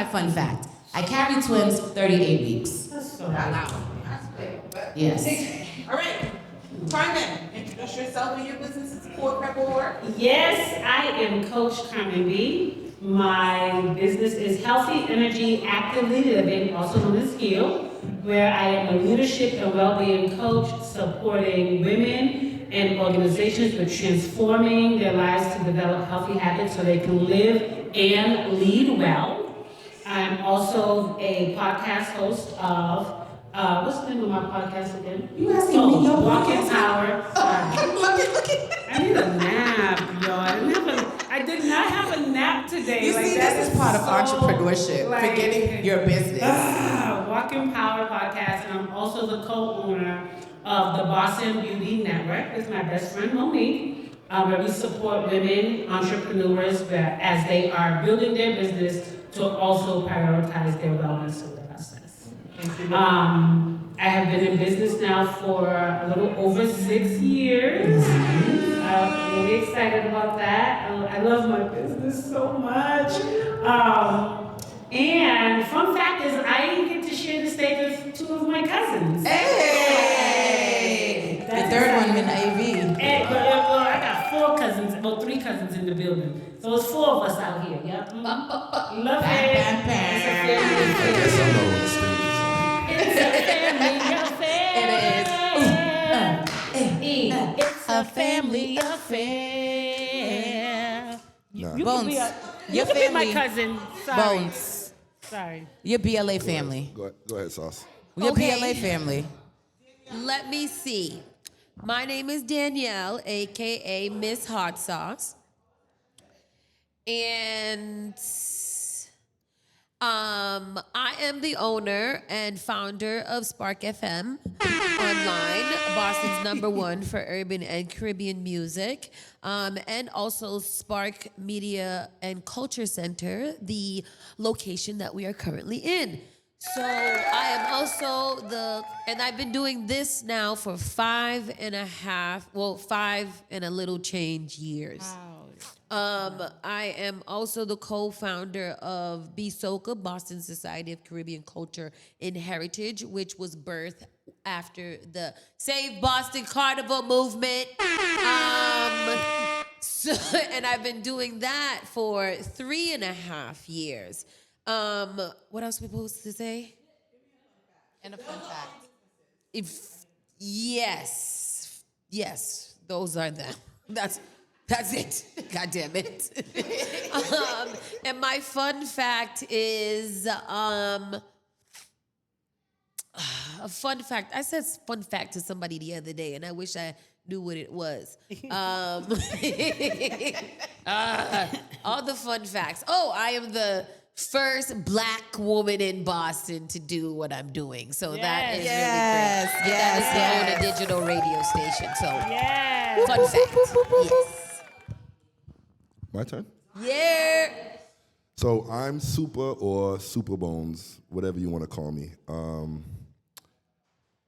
my fun fact. I carry twins 38 weeks. That's so loud. Yes. All right. Carmen, introduce yourself and your business as firecracker. Yes, I am Coach Carmen B. My business is Healthy Energy Actively Living, also known as HEAL, where I am a leadership and well-being coach supporting women and organizations with transforming their lives to develop healthy habits so they can live and lead well. I'm also a podcast host of, what's the name of my podcast again? You asking me your Walk in podcast? Power. I need a nap, y'all. I did not have a nap today. You see, this is part of entrepreneurship, like, forgetting your business. Walk in Power podcast, and I'm also the co-owner of the Boston Beauty Network with my best friend Monique, where we support women entrepreneurs as they are building their business to also prioritize their wellness in the process. I have been in business now for a little over 6 years. I'm really excited about that. I love my business so much. And fun fact is, I get to share the stage with 2 of my cousins. Hey! The third one in the AV. Hey, well, I got 4 cousins, well, 3 cousins in the building. So it's 4 of us out here, yep. Love it. It's a family affair. It's a family affair. It's a family affair. You Bones. you can be my cousin. Sorry. Bones. Sorry. Your BLA family. Go ahead, Sauce. Your Okay. BLA family. Let me see. My name is Danielle, aka Ms Hotsauce. And I am the owner and founder of Spark FM Online, Boston's #1 for urban and Caribbean music, and also Spark Media and Culture Center, the location that we are currently in. So I am also and I've been doing this now for 5 and a little change years. I am also the co-founder of BSOCA, Boston Society of Caribbean Culture and Heritage, which was birthed after the Save Boston Carnival movement. And I've been doing that for 3.5 years. What else are we supposed to say? And a fun fact. Yes, those are them. That's it. God damn it. And my fun fact is a fun fact. I said fun fact to somebody the other day, and I wish I knew what it was. All the fun facts. Oh, I am the first Black woman in Boston to do what I'm doing. So that is really great. That is to own a digital radio station. So fun fact. Yes. My turn? Yeah. So I'm Supah or Super Bones, whatever you want to call me.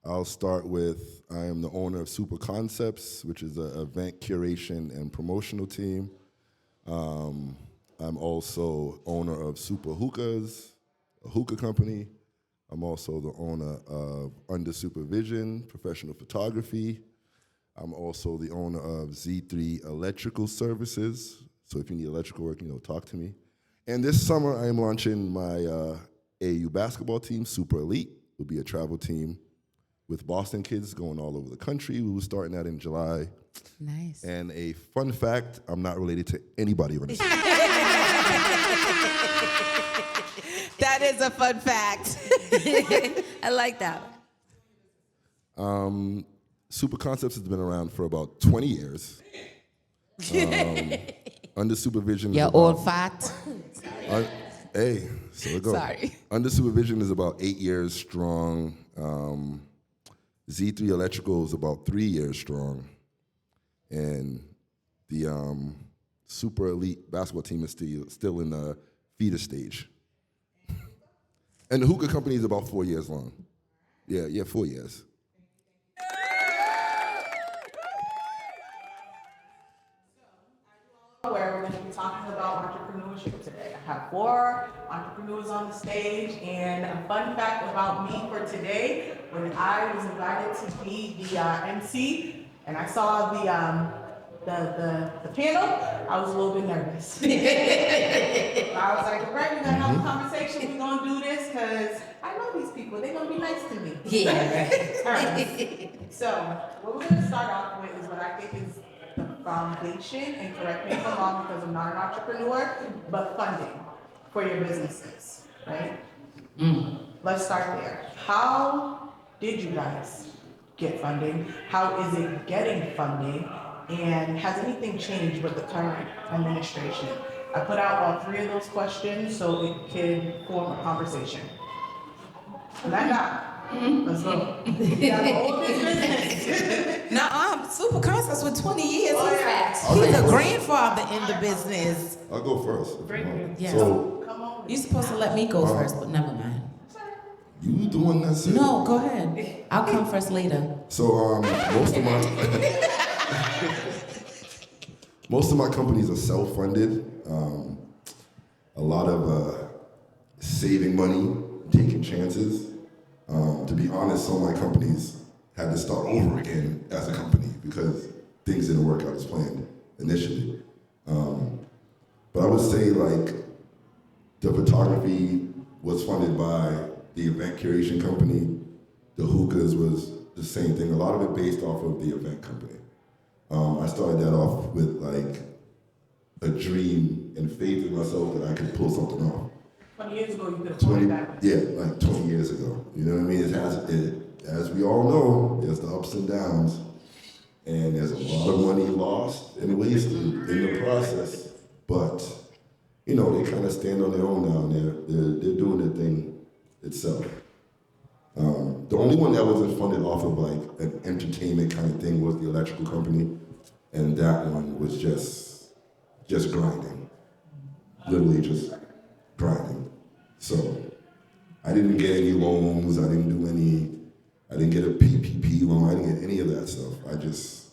I'll start with, I am the owner of Supah Concepts, which is an event curation and promotional team. I'm also owner of Supah Hookahs, a hookah company. I'm also the owner of Under Supervision, professional photography. I'm also the owner of Z3 Electrical Services. So if you need electrical work, talk to me. And this summer, I am launching my AAU basketball team, Super Elite. It'll be a travel team with Boston kids going all over the country. We were starting that in July. Nice. And a fun fact, I'm not related to anybody on this. That is a fun fact. I like that. Supah Concepts has been around for about 20 years. Under supervision. Your old fat. Hey, so it goes. Sorry. Under supervision is about 8 years strong. Z3 Electrical is about 3 years strong. And the Super Elite basketball team is still in the feeder stage. And the hookah company is about 4 years long. Yeah, 4 years. Where we're going to be talking about entrepreneurship today. have 4 entrepreneurs on the stage, and a fun fact about me for today, when I was invited to be the MC, and I saw the panel, I was a little bit nervous. I was like, all right, we're gonna have a conversation, we're gonna do this, because I know these people, they're gonna be nice to me. Yeah, right. All right. So, what we're gonna start off with is what I think is the foundation, and correct me if I'm wrong because I'm not an entrepreneur, but funding for your businesses, right? Let's start there. How did you guys get funding? How is it getting funding? And has anything changed with the current administration? I put out all 3 of those questions so it can form a conversation. Linda, let's go. You got the oldest business. Nuh-uh, Supah concepts with 20 years. Oh, yeah. He's a grandfather in the business. I'll go first. Yeah. So, Come on. You're supposed to let me go first, but never mind. you the one that said. No, go ahead. I'll come first later. So, most of my companies are self-funded. A lot of saving money, taking chances. To be honest, some of my companies had to start over again as a company because things didn't work out as planned initially. But I would say like the photography was funded by the event curation company. The hookahs was the same thing. A lot of it based off of the event company. I started that off with like a dream and faith in myself that I could pull something off. 20 years ago, you could have pulled it back. Yeah, like 20 years ago. You know what I mean? As we all know, there's the ups and downs, and there's a lot of money lost and wasted in the process. But you know, they kind of stand on their own now, and they're doing their thing itself. The only one that wasn't funded off of like an entertainment kind of thing was the electrical company, and that one was just grinding, literally just grinding. So I didn't get any loans. I didn't get a PPP loan. I didn't get any of that stuff. I just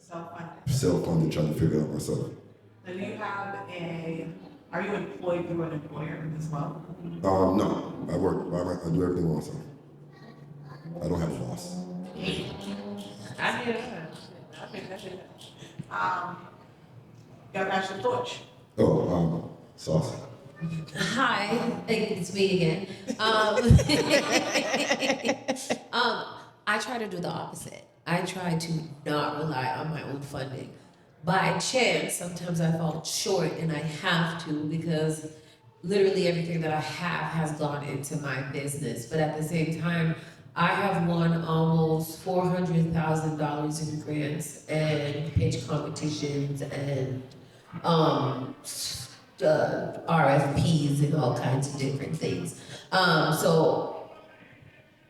Self-funded. self-funded, tried to figure it out myself. And are you employed through an employer as well? No, I do everything myself. I don't have a boss. I hear that. I think that's it. Y'all got your torch. Sauce. Hi, it's me again. I try to do the opposite. I try to not rely on my own funding. By chance, sometimes I fall short and I have to because literally everything that I have has gone into my business. But at the same time, I have won almost $400,000 in grants and pitch competitions and RFPs and all kinds of different things. So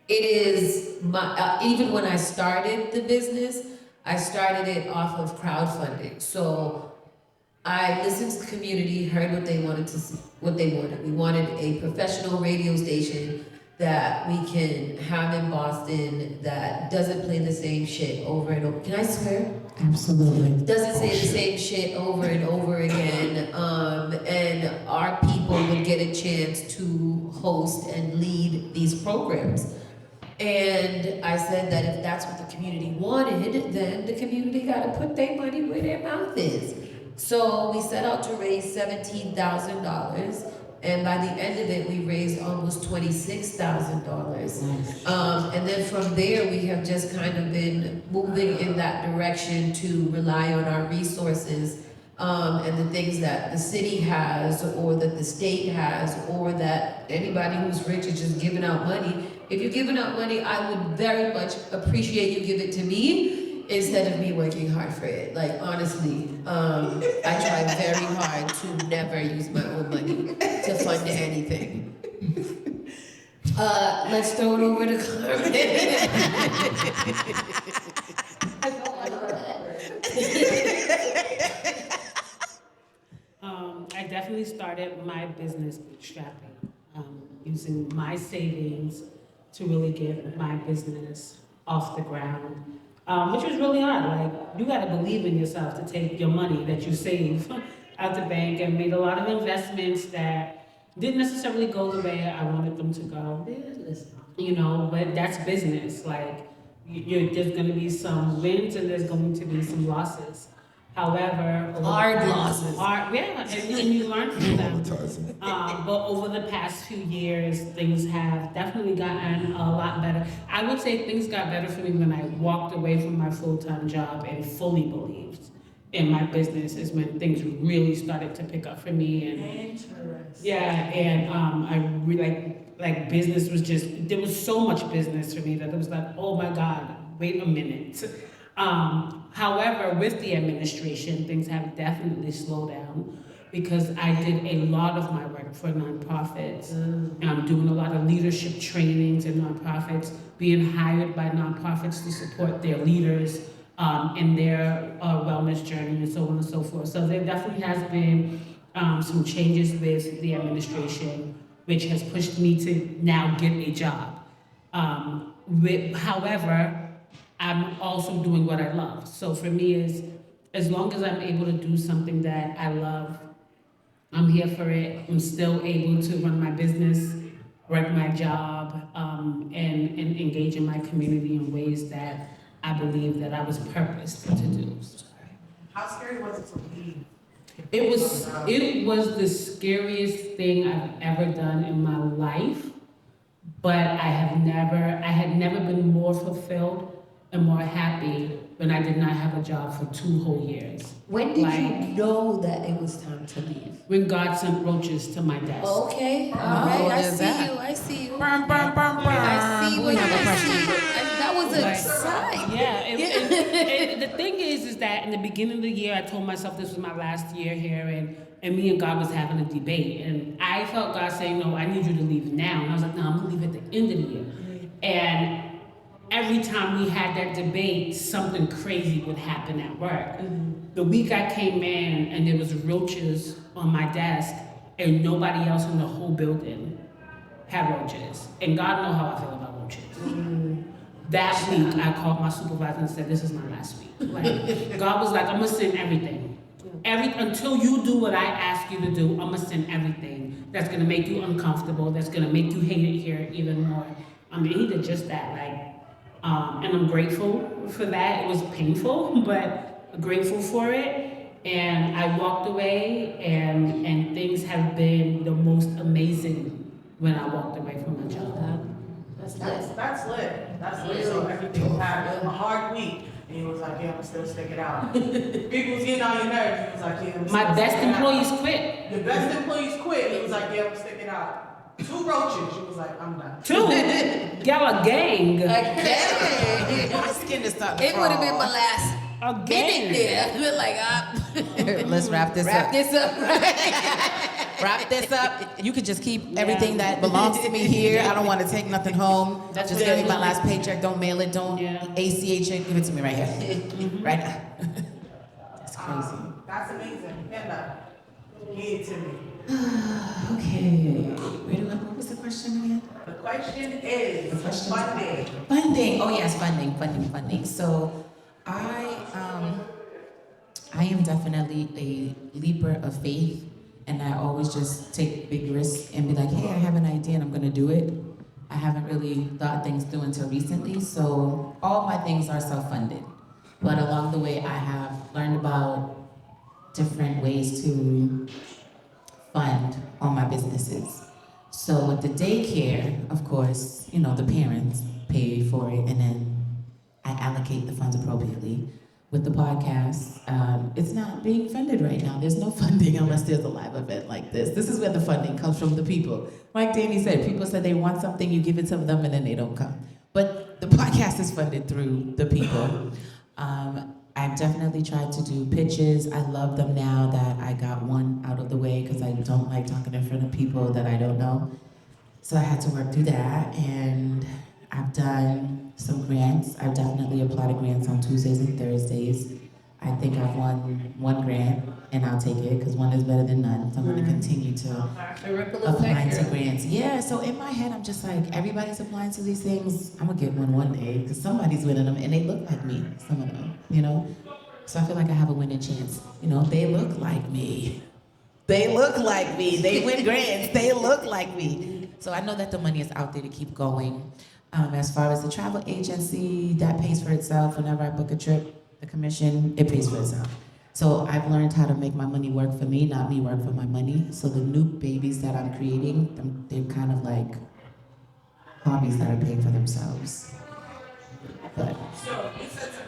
it is my, even when I started the business, I started it off of crowdfunding. So I listened to the community, heard what they wanted to see, what they wanted. We wanted a professional radio station that we can have in Boston that doesn't play the same shit over and over. Can I swear? Absolutely. Doesn't say the same shit over and over again. And our people would get a chance to host and lead these programs. And I said that if that's what the community wanted, then the community got to put their money where their mouth is. So we set out to raise $17,000. And by the end of it, we raised almost $26,000. And then from there, we have just kind of been moving in that direction to rely on our resources and the things that the city has or that the state has or that anybody who's rich is just giving out money. If you're giving out money, I would very much appreciate you give it to me instead of me working hard for it. Like, honestly, I try very hard to never use my own money to fund anything. Let's throw it over to Carmen. I definitely started my business bootstrapping, using my savings to really get my business off the ground, which was really hard. Like, you got to believe in yourself to take your money that you save at the bank and made a lot of investments that didn't necessarily go the way I wanted them to go. You know, but that's business. Like, there's going to be some wins and there's going to be some losses. However, Hard losses. Yeah, and you learn from them. Traumatizing. But over the past few years, things have definitely gotten a lot better. I would say things got better for me when I walked away from my full-time job and fully believed in my business is when things really started to pick up for me. And Interesting. yeah, and I really like business was just, there was so much business for me that it was like, oh my God, wait a minute. However, with the administration, things have definitely slowed down because I did a lot of my work for nonprofits. And I'm doing a lot of leadership trainings in nonprofits, being hired by nonprofits to support their leaders in their wellness journey and so on and so forth. So there definitely has been some changes with the administration, which has pushed me to now get a job. However, I'm also doing what I love. So for me, is as long as I'm able to do something that I love, I'm here for it. I'm still able to run my business, work my job, and engage in my community in ways that I believe that I was purposed to do. How scary was it to leave? It was the scariest thing I've ever done in my life, but I had never been more fulfilled and more happy when I did not have a job for 2 whole years. When did you know that it was time to leave? When God sent roaches to my desk. Okay, all right. I there's see that. you. I see you. I see we have a question. That was a Like, sign. Yeah, and the thing is that in the beginning of the year, I told myself this was my last year here, and me and God was having a debate, and I felt God saying, no, I need you to leave now, and I was like, no, I'm gonna leave at the end of the year. And every time we had that debate, something crazy would happen at work. The week I came in and there was roaches on my desk and nobody else in the whole building had roaches. And God knows how I feel about roaches. That week I called my supervisor and said, this is my last week. Like, God was like, I'm gonna send everything. Until you do what I ask you to do, I'm gonna send everything that's gonna make you uncomfortable, that's gonna make you hate it here even more. I mean, he did just that, and I'm grateful for that. It was painful, but grateful for it. And I walked away, and things have been the most amazing when I walked away from my job. That's lit. That's lit. So everything had a hard week. And he was like, yeah, I'm still sticking out. People was getting on your nerves. He was like, yeah, I'm still My best sticking out. employees quit. The best employees quit. He was like, yeah, I'm sticking out. 2 roaches. She was like, I'm done. 2, y'all a gang. Again. My skin is starting to It would have been crawl. my last A minute gang. there. Like, Let's wrap this wrap up. this up. Wrap this up. You can just keep everything that belongs to me here. I don't want to take nothing home. That's Just what give I me my do. last paycheck. Don't mail it. Don't Yeah. ACH it. Give it to me right here. Right now. That's crazy. That's amazing. Panda, give it to me. Okay, what was the question again? The question is The question is- funding. Funding. Oh yes, funding. So I am definitely a leaper of faith, and I always just take big risks and be like, hey, I have an idea and I'm gonna do it. I haven't really thought things through until recently, so all my things are self-funded. But along the way, I have learned about different ways to fund all my businesses. So with the daycare, of course, the parents pay for it, and then I allocate the funds appropriately. With the podcast, it's not being funded right now. There's no funding unless there's a live event like this. This is where the funding comes from the people. Like Danny said, people said they want something, you give it to them, and then they don't come. But the podcast is funded through the people. I've definitely tried to do pitches. I love them now that I got one out of the way because I don't like talking in front of people that I don't know. So I had to work through that, and I've done some grants. I've definitely applied to grants on Tuesdays and Thursdays. I think I've won 1 grant, and I'll take it because 1 is better than none. So I'm going to continue to A ripple apply effect to here. grants. Yeah, so in my head, I'm just like, everybody's applying to these things. I'm gonna get one day because somebody's winning them, and they look like me, some of them, So I feel like I have a winning chance. They look like me. They look like me. They win grants. They look like me. So I know that the money is out there to keep going. As far as the travel agency, that pays for itself. Whenever I book a trip, the commission, it pays for itself. So I've learned how to make my money work for me, not me work for my money. So the new babies that I'm creating, they're kind of like hobbies that are paying for themselves. But So you said something.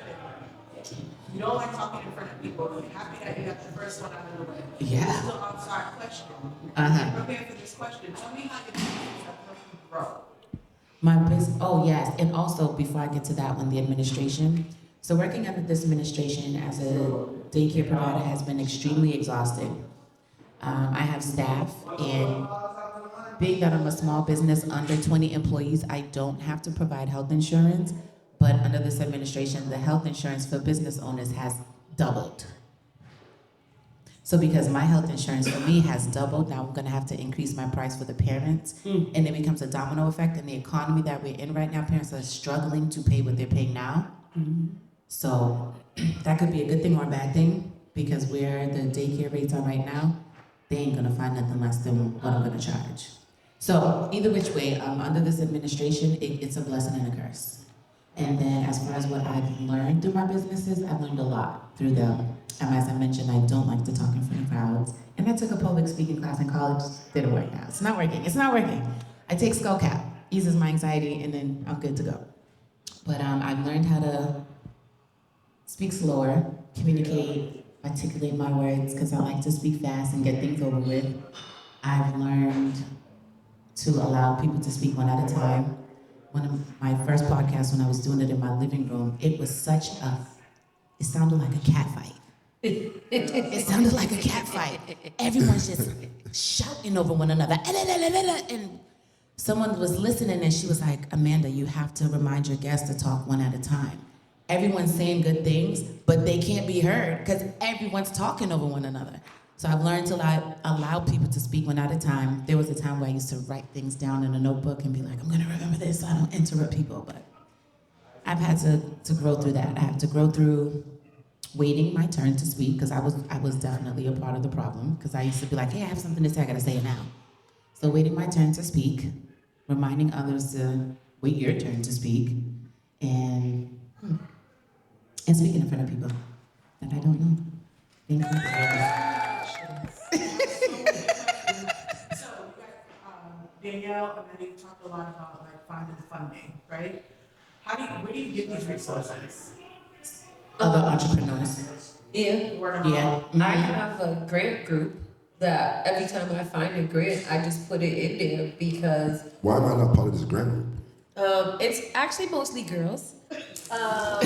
You don't like talking in front of people. I'm happy that you got the first one out of the way. Yeah. This is an outside question. Uh-huh. Prepare for this question. Tell me how your business have helped you grow. my business, oh yes, and also before I get to that one, the administration. So working under this administration as a daycare provider has been extremely exhausting. I have staff, and being that I'm a small business under 20 employees, I don't have to provide health insurance, but under this administration, the health insurance for business owners has doubled. So because my health insurance for me has doubled, now I'm gonna have to increase my price for the parents, and it becomes a domino effect in the economy that we're in right now. Parents are struggling to pay what they're paying now. So that could be a good thing or a bad thing, because where the daycare rates are right now, they ain't gonna find nothing less than what I'm gonna charge. So either which way, under this administration, it's a blessing and a curse. And then as far as what I've learned through my businesses, I've learned a lot through them. As I mentioned, I don't like to talk in front of crowds. And I took a public speaking class in college, didn't work out. It's not working, it's not working. I take skullcap, eases my anxiety, and then I'm good to go. But I've learned how to speak slower, communicate, articulate my words, because I like to speak fast and get things over with. I've learned to allow people to speak one at a time. One of my first podcasts, when I was doing it in my living room, it sounded like a cat fight. It sounded like a cat fight. Everyone's just shouting over one another. And someone was listening and she was like, Amanda, you have to remind your guests to talk one at a time. Everyone's saying good things, but they can't be heard because everyone's talking over one another. So I've learned to allow people to speak one at a time. There was a time where I used to write things down in a notebook and be like, I'm gonna remember this so I don't interrupt people, but I've had to grow through that. I have to grow through waiting my turn to speak, because I was definitely a part of the problem, because I used to be like, hey, I have something to say, I gotta say it now. So waiting my turn to speak, reminding others to wait your turn to speak, and speaking in front of people that I don't know. Thank you. So, Danielle, and then you talked a lot about like finding funding, right? Where do you get these resources? Other entrepreneurs. Yeah. Word of mouth? Yeah. I have a grant group that every time I find a grant, I just put it in there because Why am I not part of this grant group? it's actually mostly girls. But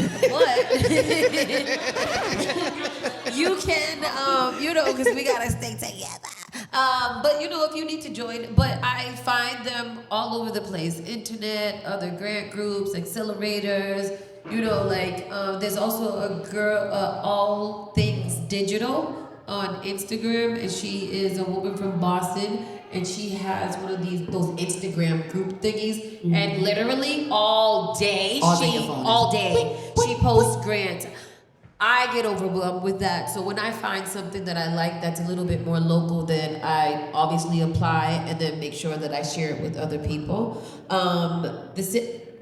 you can, because we gotta stay together. But if you need to join, but I find them all over the place: internet, other grant groups, accelerators. There's also a girl, All Things Digital on Instagram, and she is a woman from Boston, and she has one of those Instagram group thingies, and literally all day she posts grants. I get overwhelmed with that, so when I find something that I like that's a little bit more local, then I obviously apply and then make sure that I share it with other people.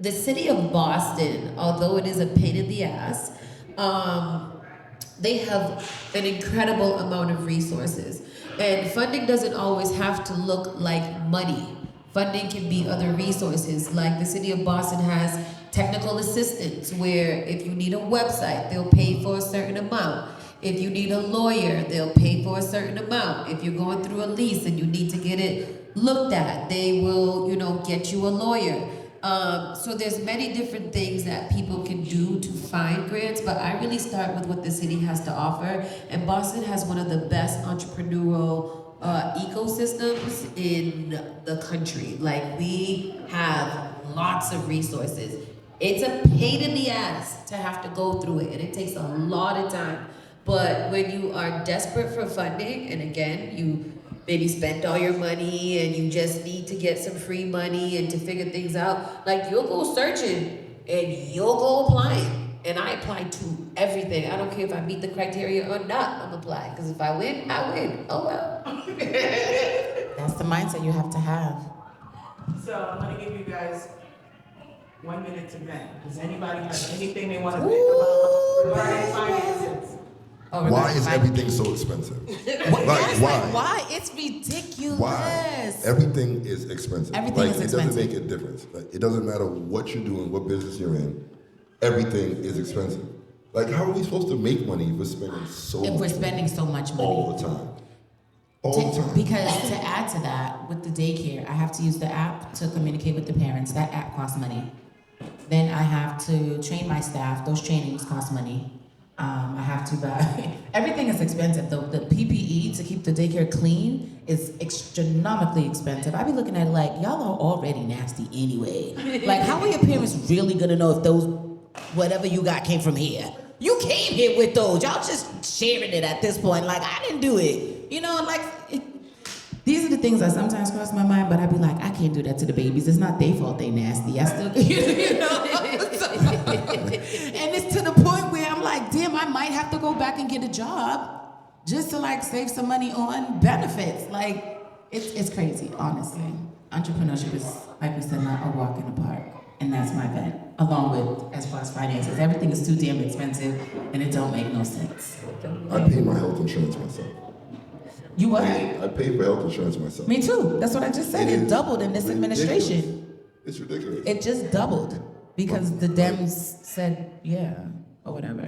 The city of Boston, although it is a pain in the ass, they have an incredible amount of resources. And funding doesn't always have to look like money. Funding can be other resources, like the city of Boston has technical assistance, where if you need a website, they'll pay for a certain amount. If you need a lawyer, they'll pay for a certain amount. If you're going through a lease and you need to get it looked at, they will, get you a lawyer. So there's many different things that people can do to find grants, but I really start with what the city has to offer. And Boston has one of the best entrepreneurial ecosystems in the country. Like, we have lots of resources. It's a pain in the ass to have to go through it, and it takes a lot of time. But when you are desperate for funding, and again, you maybe spent all your money and you just need to get some free money and to figure things out, like, you'll go searching and you'll go applying. And I apply to everything. I don't care if I meet the criteria or not, I'm applying. Because if I win, I win. Oh well. That's the mindset you have to have. So I'm gonna give you guys 1 minute to vent. Does anybody have anything they want to think about regarding finances? Oh, Why is everything so expensive? Why? It's ridiculous. Why? Everything is expensive. Everything is It expensive. doesn't make a difference. Like, it doesn't matter what you're doing, what business you're in. Everything is expensive. Like, how are we supposed to make money if we're spending so If much we're spending so much money. all the time? All the time. Because to add to that, with the daycare, I have to use the app to communicate with the parents. That app costs money. Then I have to train my staff. Those trainings cost money. I have to buy, everything is expensive. The PPE to keep the daycare clean is astronomically expensive. I be looking at it like, y'all are already nasty anyway. Like, how are your parents really gonna know if those, whatever you got came from here? You came here with those. Y'all just sharing it at this point. Like, I didn't do it. You know, like, these are the things that sometimes cross my mind, but I be like, I can't do that to the babies. It's not their fault they nasty. I still, you know. And it's to the point where I'm like, damn, I might have to go back and get a job just to like save some money on benefits. Like, it's crazy, honestly. Entrepreneurship is, like we said, not a walk in the park. And that's my bet. Along with, as far as finances, everything is too damn expensive and it don't make no sense. I pay my health insurance myself. You what? I pay for health insurance myself. Me too. That's what I just said. It is doubled in this ridiculous. administration. It's ridiculous. It just doubled because the Dems said, yeah, or whatever.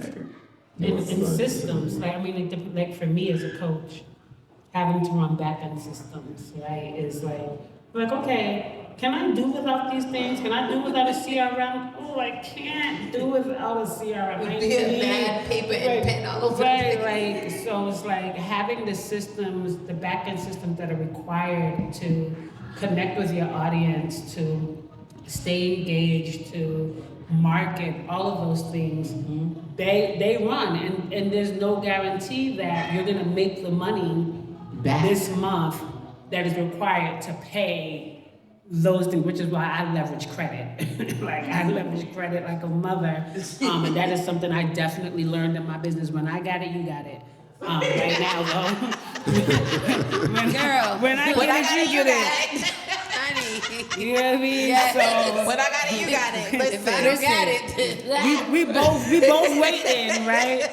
In systems, like, I mean, like for me as a coach, having to run back-end systems, right, is like, okay, can I do without these things? Can I do without a CRM? Oh, I can't do without a CRM. With being mad paper and pen all over the right, place. like, so it's like having the systems, the back-end systems that are required to connect with your audience, to stay engaged, to market, all of those things, they run, and there's no guarantee that you're gonna make the money Back. this month that is required to pay those things, which is why I leverage credit. Like, I leverage credit like a mother, and that is something I definitely learned in my business. When I got it, you got it. Right now, though. Girl, when I get it, you get it. Honey. You know what I mean? Yeah. So When I got it, you got it. Listen, If I don't get it, we both waiting, right?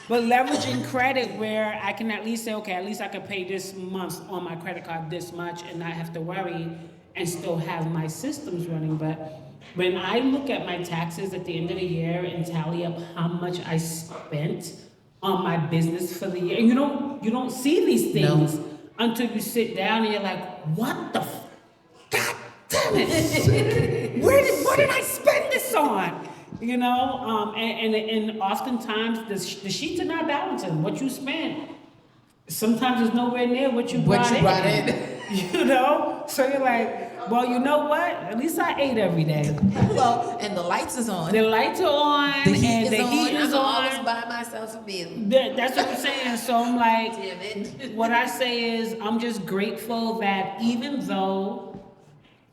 But leveraging credit where I can at least say, okay, at least I can pay this month on my credit card this much and not have to worry and still have my systems running. But when I look at my taxes at the end of the year and tally up how much I spent on my business for the year, and you don't see these things until you sit down and you're like, what the God damn it! What did I spend this on? You know, and oftentimes the sheets are not balancing. What you spent sometimes is nowhere near what you brought in. You know, so you're like, well, you know what? At least I ate every day. Well, and the lights is on. The lights are on, The heat and the heat is I'm always on. by myself a meal. That's what I'm saying. So I'm like, Damn it. what I say is, I'm just grateful that even though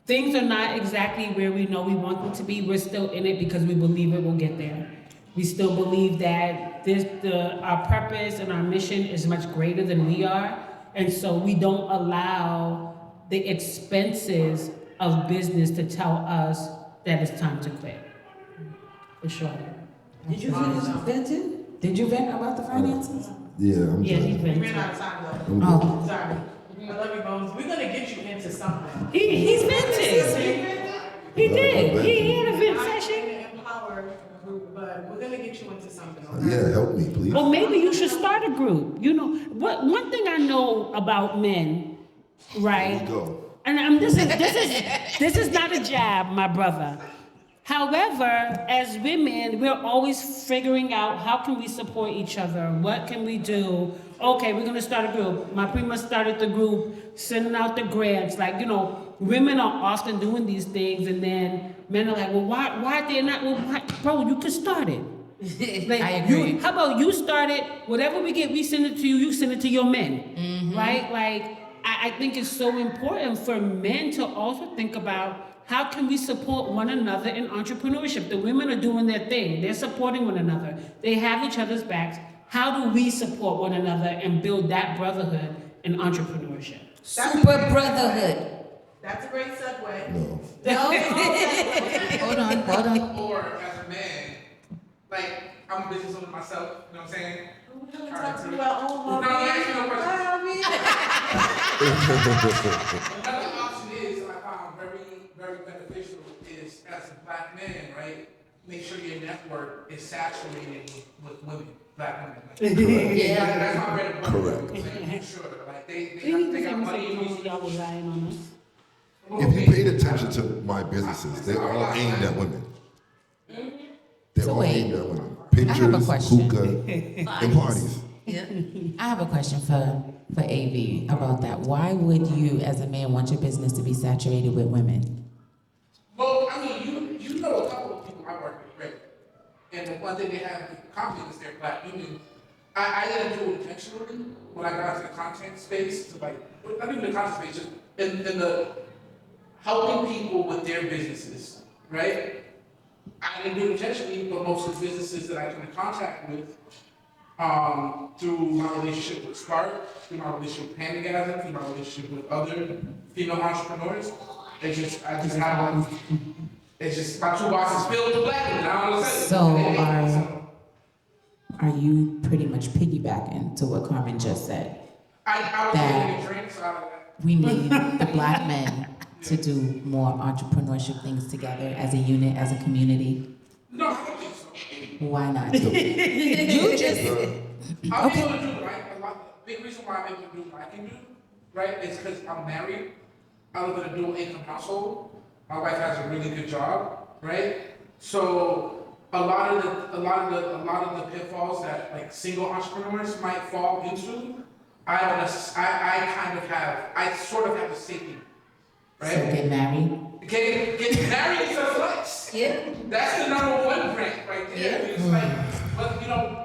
things are not exactly where we know we want them to be, we're still in it because we believe it will get there. We still believe that our purpose and our mission is much greater than we are. And so we don't allow the expenses of business to tell us that it's time to quit. For sure. Did you finish venting? Did you vent about the finances? Yeah, I'm Yeah, trying. he's We ran venting. out of time though. I'm Oh. Sorry. I love you, Bones. We're gonna get you into something. He's venting. He did. He had a vent I session. can empower a group, but we're gonna get you into something. Yeah, help me, please. Well, maybe you should start a group. You know, one thing I know about men, right? Here we go. And this is not a jab, my brother. However, as women, we're always figuring out how can we support each other? What can we do? Okay, we're gonna start a group. My prima started the group, sending out the grants. Like, you know, women are often doing these things, and then men are like, well, why are they not? Well, why? Bro, you can start it. Like, I agree. how about you start it? Whatever we get, we send it to you. You send it to your men, right? Like, I think it's so important for men to also think about how can we support one another in entrepreneurship. The women are doing their thing. They're supporting one another. They have each other's backs. How do we support one another and build that brotherhood and entrepreneurship. Super brotherhood. That's a great segue. No. Hold on. Or as a man, like I'm a business owner myself, you know what I'm saying? We're gonna talk about own No, hobby. I'm asking no question. Hobby. Another option is, I found very, very beneficial, is as a black man, right? Make sure your network is saturated with women, black women. Like, Yeah. that's my bread and butter. Correct. Like, make sure, like they Didn't got you money. say y'all was lying on us? If you paid attention to my businesses, they're all aimed at women. They're So all wait, aimed at women. I have a Pictures, question. hookah, and parties. Yeah. I have a question for AV about that. Why would you, as a man, want your business to be saturated with women? Well, I mean, you know a couple of people I work with, right? And the one thing they have in common is they're black women. I didn't do it intentionally when I got into the content space, to like, not even the content space, just in the helping people with their businesses, right? I didn't do it intentionally, but most of the businesses that I come in contact with, through my relationship with Spark, through my relationship with Panda, through my relationship with other female entrepreneurs, I just have, it's just my toolbox is filled with black women. I don't know what to say. So are you pretty much piggybacking to what Carmen just said? I was that- getting drinks out of that. We need the black men to do more entrepreneurship things together as a unit, as a community. No, I don't think so. Why not? You just. I'm able to do right. Big reason why I'm able to do what I can do, right, is because I'm married. I live in a dual income household. My wife has a really good job, right? So a lot of the pitfalls that like single entrepreneurs might fall into, I sort of have a safety, right? So get married. Get married is a flex. Yeah. That's the number one rank right there. Yeah. It's like, but you know.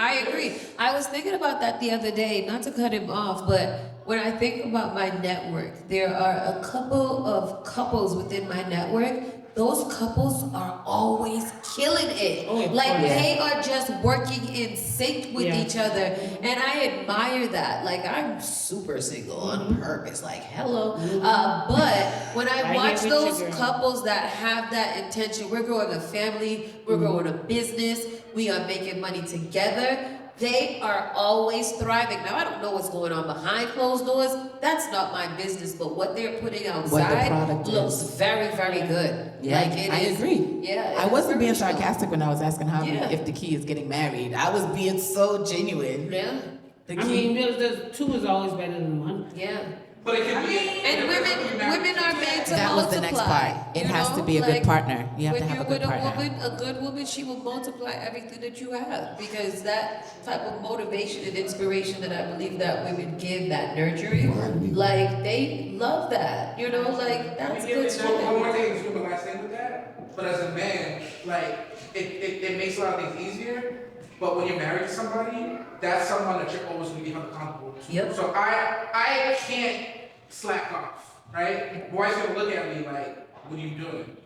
I agree. I was thinking about that the other day, not to cut him off, but when I think about my network, there are a couple of couples within my network. Those couples are always killing it. Oh, of like course. they are just working in sync with Yeah. each other. And I admire that. Like I'm super single on purpose. Like, hello. But when I I watch get with you, those girl. couples that have that intention, we're growing a family, we're growing a business, we are making money together. They are always thriving. Now I don't know what's going on behind closed doors. That's not my business. But what they're putting outside product looks is. very, very good. Yeah, Like it I is- agree. Yeah, I it's wasn't being professional. sarcastic when I was asking how Yeah. if the key is getting married. I was being so genuine. Yeah, The I key. mean, there's two is always better than one. yeah. But it can be. And women are made to That was multiply. the next part. It you has know? to be a good partner. You have when to have you're a good with partner. a good woman, she will multiply everything that you have because that type of motivation and inspiration that I believe that women give, that nurturing, like they love that. You know, like that's good One more shit. thing is the last thing with that. But as a man, like it makes a lot of things easier. But when you're married to somebody, that's someone that you're always gonna be held accountable to. Yep. So I can't slack off, right? Boys gonna look at me like, what are you doing?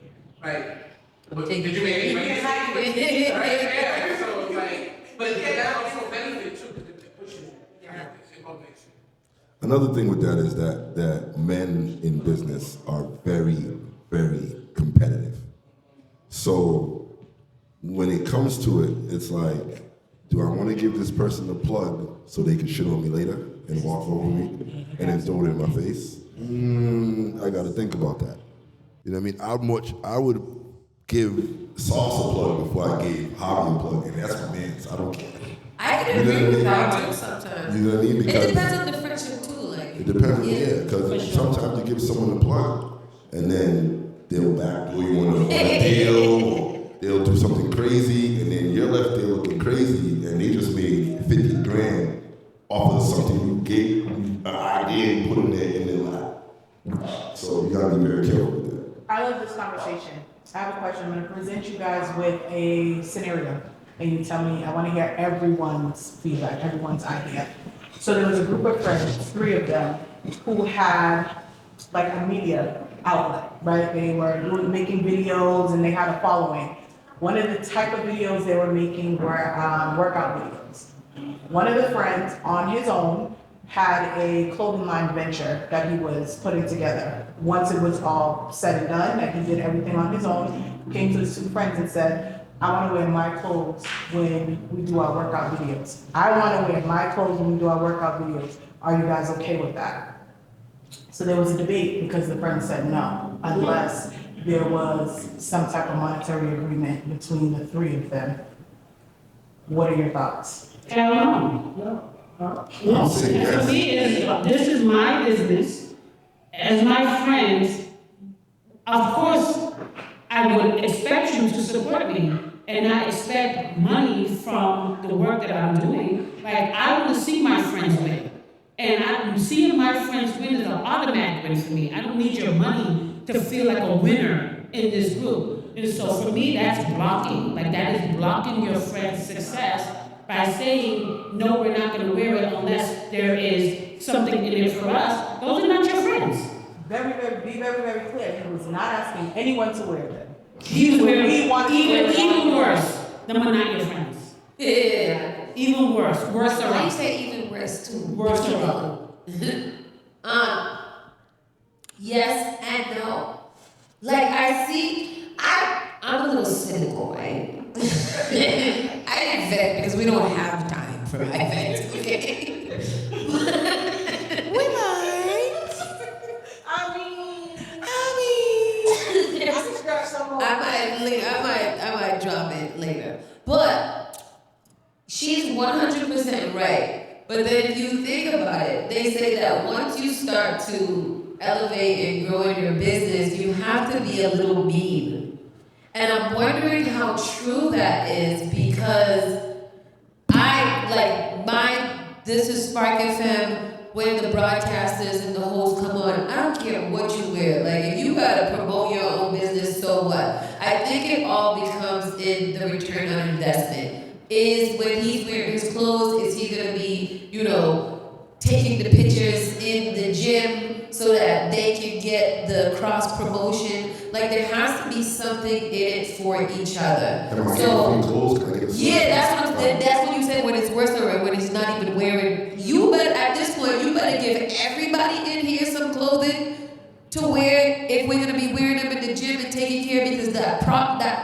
Like, did you make any money? Right? Yeah. So like, but that's also a benefit too, because it pushes you. It motivates you. Another thing with that is that men in business are very, very competitive. So when it comes to it, it's like, do I want to give this person a plug so they can shit on me later and walk over me and then throw it in my face? I got to think about that. You know what I mean? I would give Sauce a plug before I gave Hobby a plug, and that's my man, so I don't care. I can You know agree what I with mean? that too sometimes. You know what I mean? It Because depends on the friendship too, like. it depends, yeah, because sometimes you give someone a plug, and then they'll backdoor you on a deal, or they'll do something crazy, and then you're left there looking crazy, and they just made 50 grand off of something you gave an idea and put in their lap. So you gotta be very careful with that. I love this conversation. I have a question. I'm gonna present you guys with a scenario, and you tell me, I wanna hear everyone's feedback, everyone's idea. So there was a group of friends, 3 of them, who had like a media outlet, right? They were making videos and they had a following. One of the type of videos they were making were workout videos. One of the friends on his own had a clothing line venture that he was putting together. Once it was all said and done, that he did everything on his own, came to his two friends and said, I want to wear my clothes when we do our workout videos. I want to wear my clothes when we do our workout videos. Are you guys okay with that? So there was a debate because the friend said no, unless there was some type of monetary agreement between the three of them. What are your thoughts? Hell no. I'll say For yes. me, this is my business. As my friends, of course, I would expect you to support me, and I expect money from the work that I'm doing. Like, I want to see my friends win. And seeing my friends win is an automatic win for me. I don't need your money to feel like a winner in this group. And so for me, that's blocking. Like, that is blocking your friend's success by saying, no, we're not going to wear it unless there is something in it for us. Those are not your friends. Be very clear. He was not asking anyone to wear them. He wanted He wanted to wear it even on. worse. Them are not your friends. Yeah. Even worse. Worse Why you around. say even worse too? Worse around. Yes and no. Like I'm a little cynical, right? I didn't vet because we don't have time for my vets, okay? We might. I can scratch some more. I might drop it later. But she's 100% right. But then if you think about it, they say that once you start to elevate and grow in your business, you have to be a little mean. And I'm wondering how true that is because this is Spark FM, when the broadcasters and the hosts come on, I don't care what you wear. Like, if you gotta promote your own business, so what? I think it all becomes in the return on investment. Is when he's wearing his clothes, is he gonna be, taking the pictures in the gym so that they can get the cross promotion? Like, there has to be something in it for each other. Am I So, getting clothes? Can I get a yeah, that's what you said when it's worse or when he's not even wearing. You better, at this point, you better give everybody in here some clothing to wear if we're gonna be wearing them in the gym and taking care, because that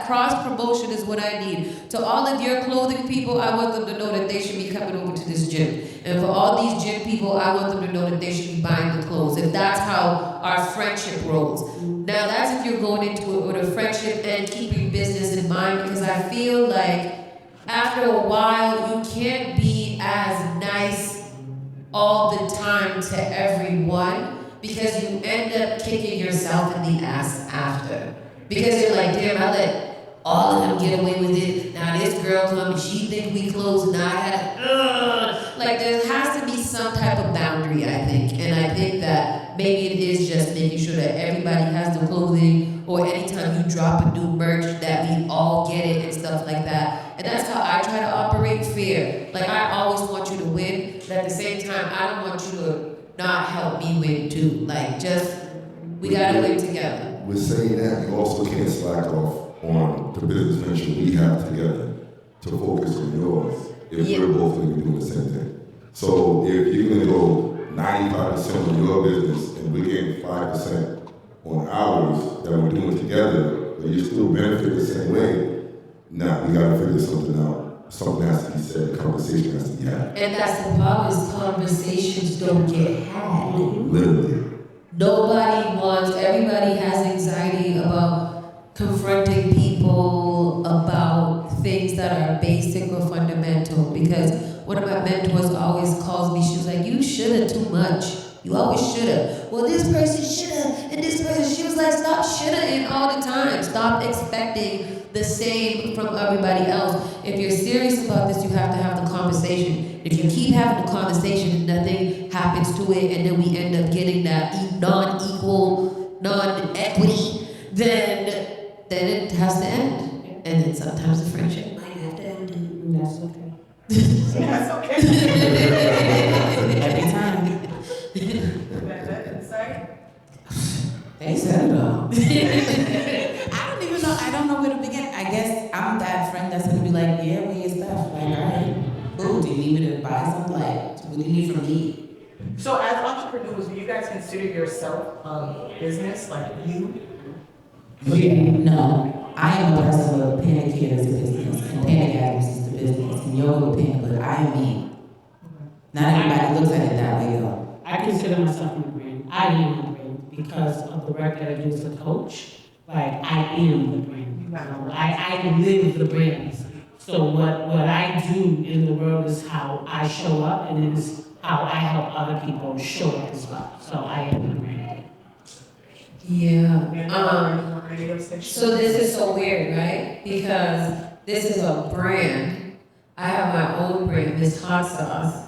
cross promotion is what I need. To all of your clothing people, I want them to know that they should be coming over to this gym. And for all these gym people, I want them to know that they should be buying the clothes. If that's how our friendship rolls. Now that's if you're going into it with a friendship and keeping business in mind, because I feel like after a while, you can't be as nice all the time to everyone, because you end up kicking yourself in the ass after. Because you're like, damn, I let all of them get away with it. Now this girl comes, she think we close, now I gotta, like, there has to be some type of boundary, I think. And I think that maybe it is just making sure that everybody has the clothing, or anytime you drop a new merch, that we all get it and stuff like that. And that's how I try to operate fair. Like, I always want you to win, but at the same time, I don't want you to not help me win too. Like, just, we gotta win together. With saying that, you also can't slack off on the business venture we have together to focus on yours if we're both going to be doing the same thing. So if you're going to go 95% on your business and we're getting 5% on ours that we're doing together, but you still benefit the same way, now we got to figure something out. Something has to be said, conversation has to be had. And that's the problem, is conversations don't get had. Literally. Everybody has anxiety about confronting people about things that are basic or fundamental. Because one of my mentors always calls me, she was like, you shoulda too much. You always shoulda. Well, this person shoulda, and this person, she was like, stop shoulda-ing all the time. Stop expecting the same from everybody else. If you're serious about this, you have to have the conversation. If you keep having the conversation and nothing happens to it, and then we end up getting that non-equal, non-equity, then it has to end. And then sometimes the friendship might have to end. That's okay. That's okay. Every time. They said it all. I don't know where to begin. I guess I'm that friend that's gonna be like, yeah, where your stuff? Like, all right, cool. Do you need me to buy something? Like, what do you need from me? So as entrepreneurs, do you guys consider yourself a business, like you? Yeah, no. I am a person of Panda Care is a business, and Panda Gathers is the business, and Yoga with Panda, but I am me. Not everybody looks at it that way, though. I consider myself a brand. I am the brand because of the work that I do as a coach. Like, I am the brand. You know? I live the brand. So what I do in the world is how I show up, and it is how I help other people show up as well. So I am the brand. Yeah. Radio station? So this is so weird, right? Because this is a brand. I have my own brand, Ms Hotsauce,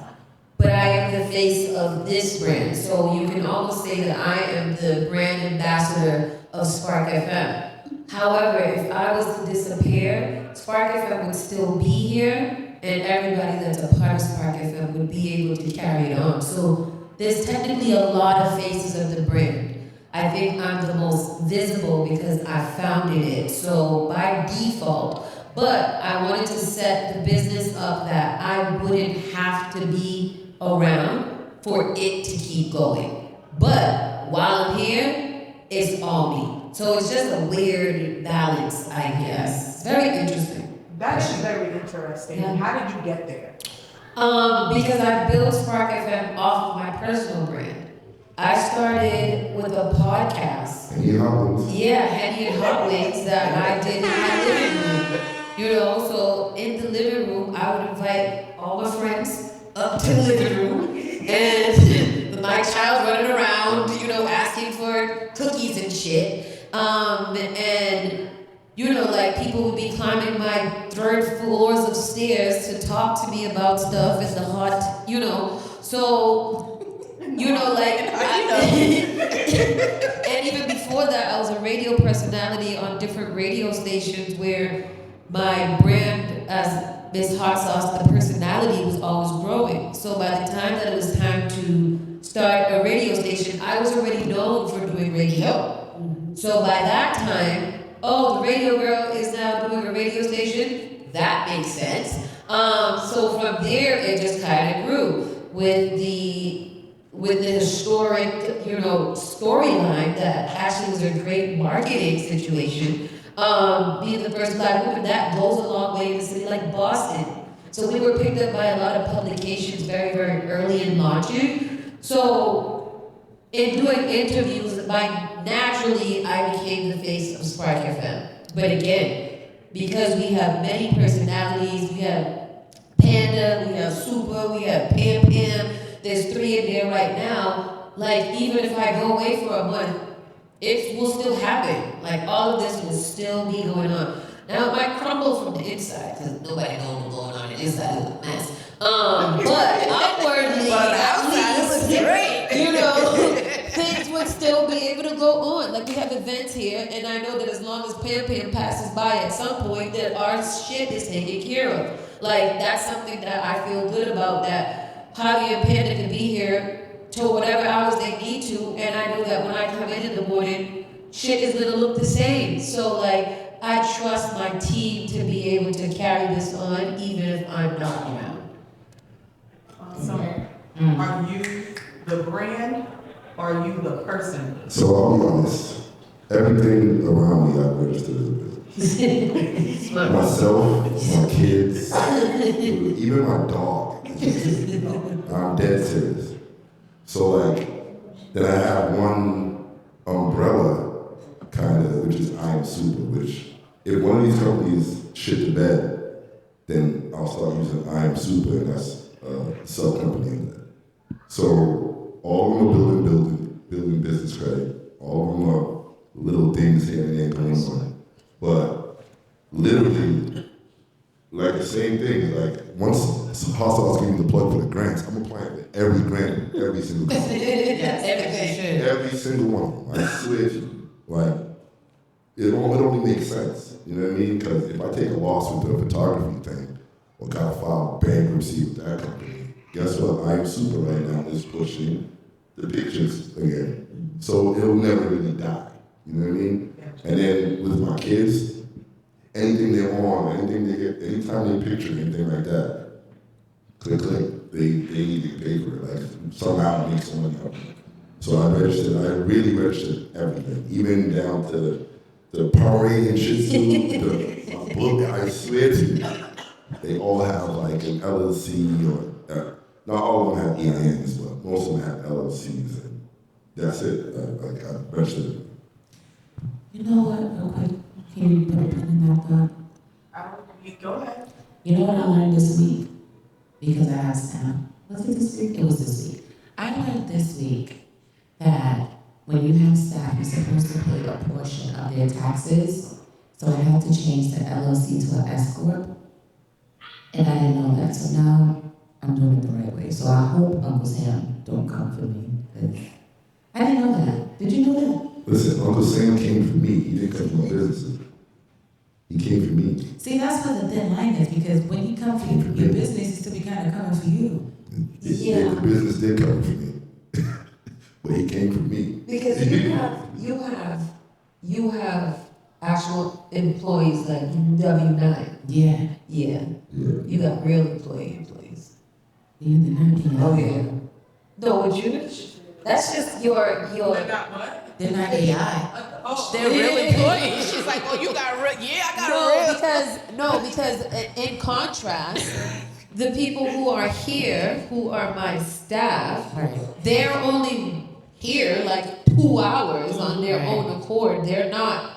but I am the face of this brand. So you can almost say that I am the brand ambassador of Spark FM. However, if I was to disappear, Spark FM would still be here, and everybody that's a part of Spark FM would be able to carry it on. So there's technically a lot of faces of the brand. I think I'm the most visible because I founded it, so by default. But I wanted to set the business up that I wouldn't have to be around for it to keep going. But while I'm here, it's all me. So it's just a weird balance, I guess. Very interesting. That is very interesting. Yeah. How did you get there? Because I built Spark FM off of my personal brand. I started with a podcast. And you know, Yeah, Henny and Hot Wings that I did in my living room. You know, so in the living room, I would invite all my friends up to the living room, and my child running around, you know, asking for cookies and shit. And you know, like people would be climbing my third floors of stairs to talk to me about stuff in the hot, you know. So. You know, like, and even before that, I was a radio personality on different radio stations where my brand as Ms Hotsauce, the personality was always growing. So by the time that it was time to start a radio station, I was already known for doing radio. So by that time, oh, the radio girl is now doing a radio station. That makes sense. So from there, it just kind of grew with the historic, you know, storyline that actually was a great marketing situation. Being the first Black woman, that goes a long way in a city like Boston. So we were picked up by a lot of publications very, very early in launching. So in doing interviews, naturally I became the face of Spark FM. But again, because we have many personalities, we have Panda, we have Supah, we have Pam. There's 3 in there right now. Like, even if I go away for a month, it will still happen. Like, all of this will still be going on. Now, it might crumble from the inside, because nobody knows what's going on the inside of the mess. But outwardly, at least, you know, things would still be able to go on. Like, we have events here, and I know that as long as Pam passes by at some point, that our shit is taken care of. Like, that's something that I feel good about, that Javi and Panda can be here till whatever hours they need to, and I know that when I come in the morning, shit is gonna look the same. So like, I trust my team to be able to carry this on, even if I'm not around. Awesome. Are you the brand or are you the person? So I'll be honest, everything around me I've registered as a business. Myself, my kids, even my dog. I'm dead serious. So like, then I have one umbrella, kind of, which is I Am Supah, which if one of these companies shit the bed, then I'll start using I Am Supah, and that's a sub-company in that. So all of them are building business credit. All of them are little things here and there going on. But literally, like the same thing, like once Hotsauce gave me the plug for the grants, I'm applying for every grant, every single grant. Yes, Every single one of them. I swear to you. Like, it only makes sense. You know what I mean? Because if I take a loss with the photography thing, or gotta file bankruptcy with that company, guess what? I Am Supah right now is pushing the pictures again. So it'll never really die. You know what I mean? And then with my kids, anything they're on, anything they get, anytime they picture anything like that, click. they needed paper. Like somehow make some money out of it. So I registered. I really registered everything, even down to the Pomeranian Shih Tzu, my book. I swear to you, they all have like an LLC or not all of them have EINs, but most of them have LLCs, and that's it. I registered. You know what, real quick, can you put a pin in that thought? You go ahead. You know what I learned this week? Because I asked Sam, was it this week? It was this week. I learned this week that when you have staff, you're supposed to pay a portion of their taxes. So I had to change the LLC to an S Corp. And I didn't know that, so now I'm doing it the right way. So I hope Uncle Sam don't come for me. 'Cause I didn't know that. Did you know that? Listen, Uncle Sam came for me. He didn't come for my businesses. He came for me. See, that's what the thin line is, because when he comes for your business, he's still be kind of coming for you. The business did come for me, but he came for me. Because you have actual employees like W-9. Yeah. Yeah. Yeah. You got real employees. Yeah, they're not AI. Oh yeah. No, what you? That's just your. They got what? They're not AI. Oh, They're real employees. She's like, oh, you got real. Yeah, I got real. Because in contrast, the people who are here, who are my staff, Right. they're only here like 2 hours on their Right. own accord. They're not.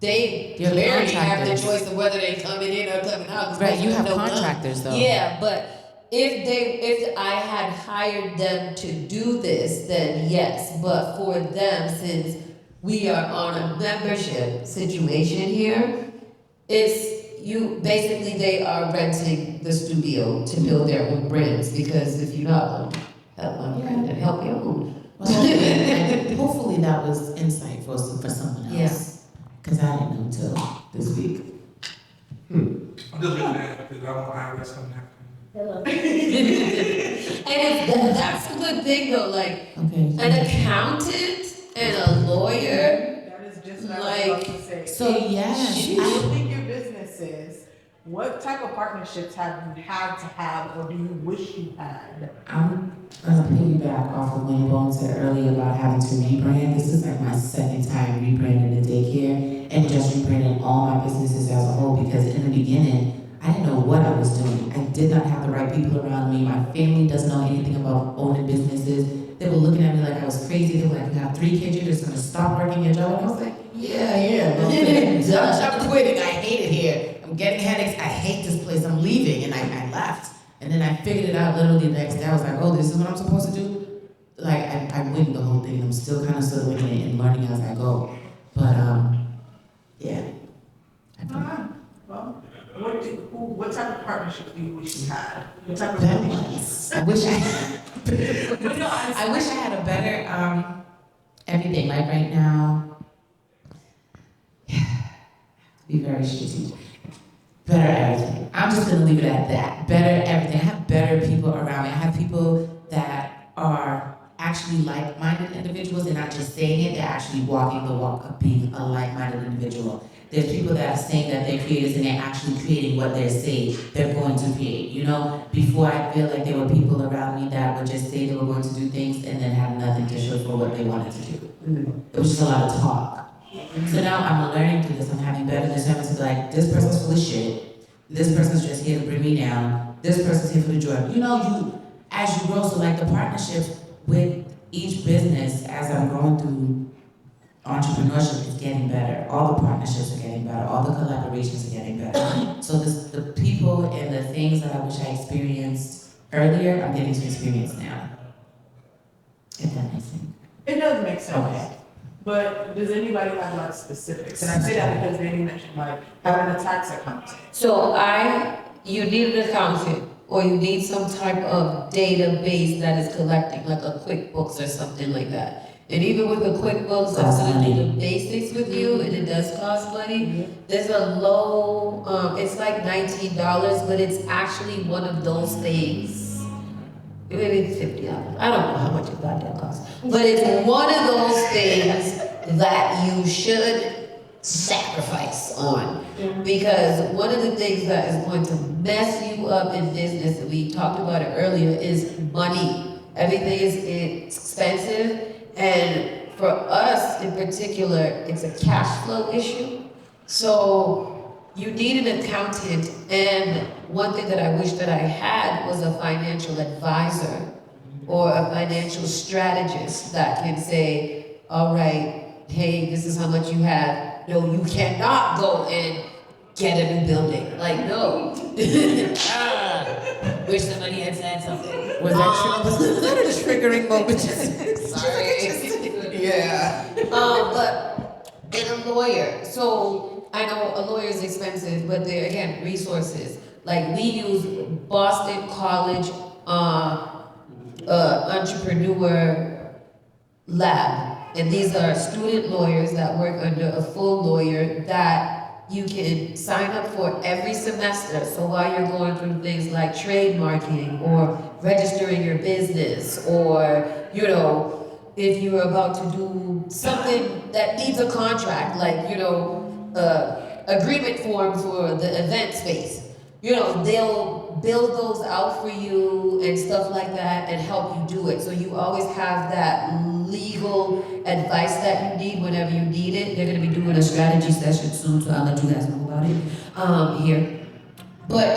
They You're clearly have the contractors. choice of whether they're coming in or coming out. 'Cause Right, most you of them have don't come. contractors, though. Yeah, but if I had hired them to do this, then yes. But for them, since we are on a membership situation here, they are renting the studio to build their own brands, because if you're not help my brand, then help your own. Well, hopefully that was insight for someone else. Yeah. Because I didn't know until this week. I'm just looking at it because I don't have this coming after. And that's a good thing though, like Okay. an accountant and a lawyer. that is just what I was about to say. So yes, If you think your business is, what type of partnerships have you had to have, or do you wish you had? I'm gonna piggyback off of when Bonez said earlier about having to rebrand. This is like my second time rebranding the daycare and just rebranding all my businesses as a whole, because in the beginning, I didn't know what I was doing. I did not have the right people around me. My family doesn't know anything about owning businesses. They were looking at me like I was crazy. They were like, you have 3 kids, you're just gonna stop working your job? And I was like, yeah. I'm quitting. I hate it here. I'm getting headaches. I hate this place. I'm leaving. And I left. And then I figured it out literally the next day. I was like, oh, this is what I'm supposed to do? Like, I winged the whole thing. I'm still kind of still winging it and learning as I go. But, yeah. Well, what type of partnership do you wish you had? What type of Better relationships? ones. I wish I had a better, everything. Like right now, to be very strategic. Better everything. I'm just gonna leave it at that. Better everything. I have better people around me. I have people that are actually like-minded individuals. They're not just saying it, they're actually walking the walk of being a like-minded individual. There's people that are saying that they're creators and they're actually creating what they're saying they're going to create. You know, before I feel like there were people around me that would just say they were going to do things and then have nothing to show for what they wanted to do. It was just a lot of talk. So now I'm learning through this. I'm having better discernment to be like, this person's full of shit. This person's just here to bring me down. This person's here for the joy. You know, as you grow, so like the partnerships with each business as I'm going through entrepreneurship is getting better. All the partnerships are getting better. All the collaborations are getting better. So the people and the things that I wish I experienced earlier, I'm getting to experience now. If that makes sense. It does make sense. Okay. But does anybody have like specifics? And I say that because Neddie mentioned like having a tax accountant. So you need an accountant, or you need some type of database that is collecting, like a QuickBooks or something like that. And even with the QuickBooks, I'm gonna do the basics with you, and it does cost money. There's a low, it's like $19, but it's actually one of those things. Maybe $50. I don't know how much it got that cost. But it's one of those things that you should sacrifice on. Because one of the things that is going to mess you up in business, and we talked about it earlier, is money. Everything is expensive, and for us in particular, it's a cash flow issue. So you need an accountant, and one thing that I wish that I had was a financial advisor or a financial strategist that can say, all right, hey, this is how much you have. No, you cannot go and get a new building. Like, no. Wish somebody had said something. Was that a triggering moment? Sorry. Yeah. But and a lawyer. So I know a lawyer is expensive, but there again, resources. Like we use Boston College Entrepreneur Lab. And these are student lawyers that work under a full lawyer that you can sign up for every semester. So while you're going through things like trademarking or registering your business, or, you know, if you're about to do something that needs a contract, like, you know, agreement form for the event space, you know, they'll build those out for you and stuff like that and help you do it. So you always have that legal advice that you need whenever you need it. They're gonna be doing a strategy session soon, so I'll let you guys know about it here. But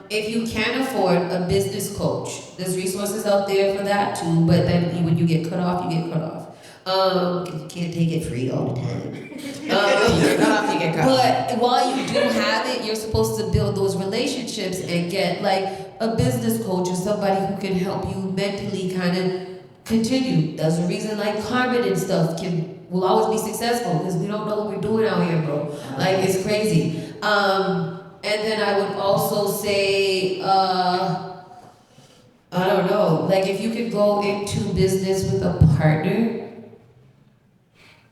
if you can afford a business coach, there's resources out there for that too. But then when you get cut off, you get cut off. 'Cause you can't take it free all the time. You get cut off, you get cut off. But while you do have it, you're supposed to build those relationships and get like a business coach or somebody who can help you mentally kind of continue. There's a reason like Carmen and stuff will always be successful because we don't know what we're doing out here, bro. Like it's crazy. And then I would also say, I don't know, like if you could go into business with a partner,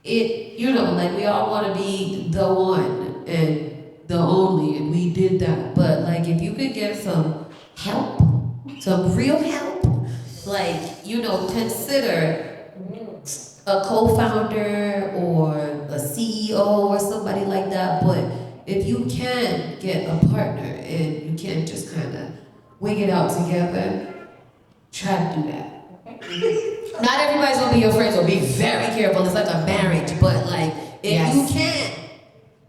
you know, like we all want to be the one and the only, and we did that. But like if you could get some help, some real help, like, you know, consider a co-founder or a CEO or somebody like that. But if you can get a partner and you can just kind of wing it out together, try to do that. Not everybody's gonna be your friend, so be very careful. It's like a marriage, but like if you can,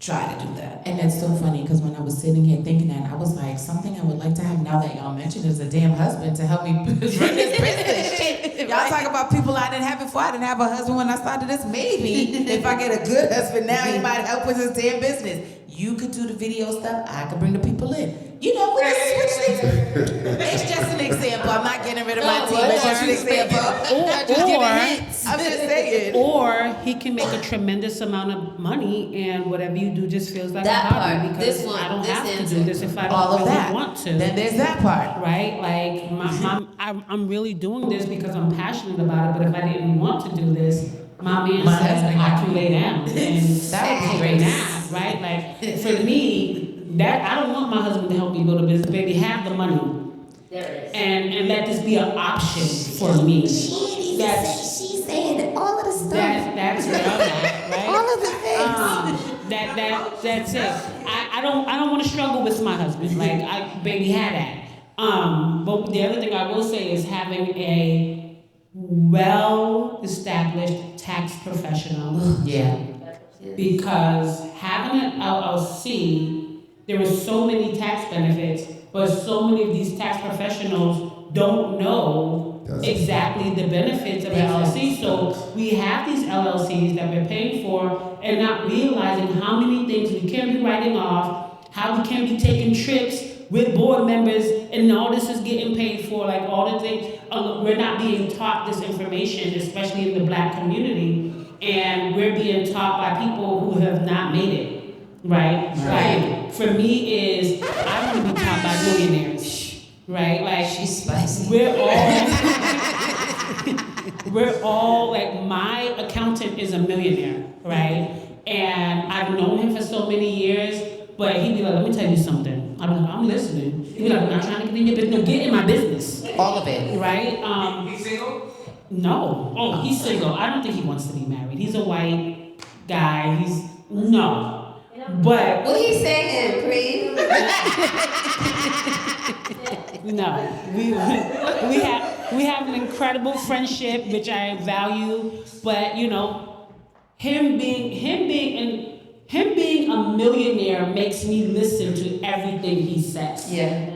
try to do that. And it's so funny because when I was sitting here thinking that, I was like, something I would like to have now that y'all mentioned is a damn husband to help me run this business. Shit. Y'all talk about people I didn't have before. I didn't have a husband when I started this. Maybe if I get a good husband now, he might help with his damn business. You could do the video stuff. I could bring the people in. You know, we just switch things. It's just an example. I'm not getting rid of my team. It's just an example. I'm just saying. Or he can make a tremendous amount of money, and whatever you do just feels like That a hobby part, because this one, I don't this have to answer. do this if I All don't of really that. want to. Then there's that part. Right? Like I'm really doing this because I'm passionate about it. But if I didn't want to do this, my man said I can lay down, and That would be great. now, right? Like for me, that I don't want my husband to help me build a business. Baby, have the money, and let this be an option for me. She's saying all of the stuff. That's where I'm at, right? All of the things. That's it. I don't want to struggle with my husband. Like baby had that. But the other thing I will say is having a well-established tax professional. Yeah. Because having an LLC, there are so many tax benefits, but so many of these tax professionals don't know exactly the benefits of an LLC. So we have these LLCs that we're paying for and not realizing how many things we can be writing off, how we can be taking trips with board members, and all this is getting paid for, like all the things. We're not being taught this information, especially in the Black community, and we're being taught by people who have not made it, right? Like, for me is, I want to be taught by millionaires, right? Like, She's spicy. we're all, like, my accountant is a millionaire, right? And I've known him for so many years, but he'd be like, let me tell you something. I'm like, I'm listening. He'd be like, I'm not trying to get in your business. No, get in my business. All of it. Right? He's single? No. Oh, he's single. I don't think he wants to be married. He's a white guy. No. But What he saying, Cream? no. We have an incredible friendship, which I value. But you know, him being a millionaire makes me listen to everything he says. Yeah.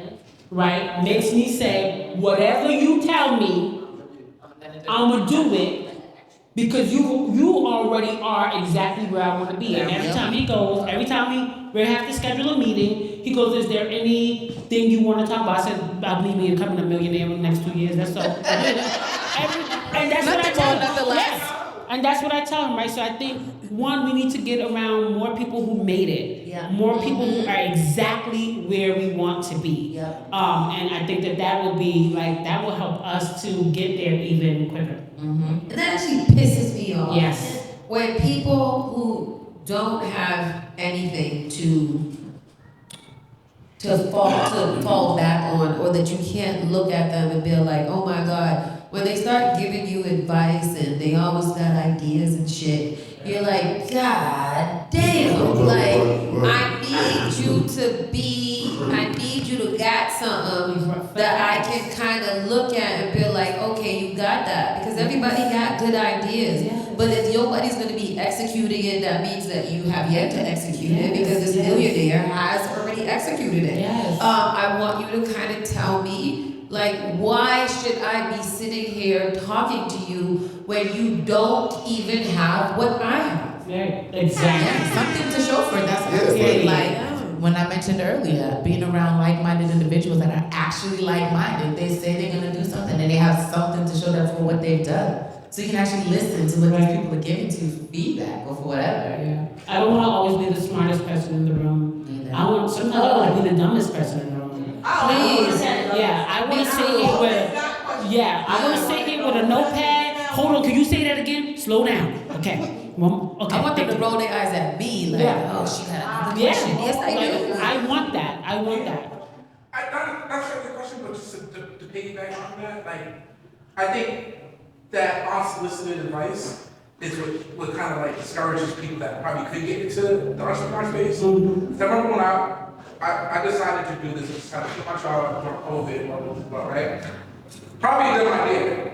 Right? Makes me say, whatever you tell me, I'm gonna do it because you already are exactly where I want to be. And every time we have to schedule a meeting, he goes, "Is there anything you want to talk about?" I said, "I believe me in becoming a millionaire in the next 2 years. That's all." And that's what I tell him. Yes. And that's what I tell him, right? So I think one, we need to get around more people who made it. Yeah. More people who are exactly where we want to be. Yeah. And I think that will help us to get there even quicker. And that actually pisses me off. Yes. When people who don't have anything to fall back on, or that you can't look at them and be like, oh my God, when they start giving you advice and they always got ideas and shit, you're like, God damn, like, I need you to got something that I can kind of look at and be like, okay, you got that. Because everybody got good ideas. But if nobody's going to be executing it, that means that you have yet to execute it, because this millionaire has already executed it. Yes. I want you to kind of tell me, like, why should I be sitting here talking to you when you don't even have what I have? Exactly. Yeah, something to show for it. That's what Yeah, I'm saying. but- Like when I mentioned earlier, being around like-minded individuals that are actually like-minded. They say they're gonna do something and they have something to show them for what they've done. So you can actually listen to what these people are giving to you for feedback or for whatever. Yeah. I don't want to always be the smartest person in the room. Either. Sometimes I want to be the dumbest person in the room. Please. Yeah, I want to sit here with. Yeah, I want to sit here with a notepad. Hold on, can you say that again? Slow down. Okay. Okay. I want them to roll their eyes at me, like, oh, she got another Yeah. question. Yes, I do. I want that. Not sure the question, but just to piggyback on that, like, I think that unsolicited advice is what kind of like discourages people that probably could get into the entrepreneur space. Mm-hmm. I remember when I decided to do this, kind of put my child during COVID, right? Probably a good idea.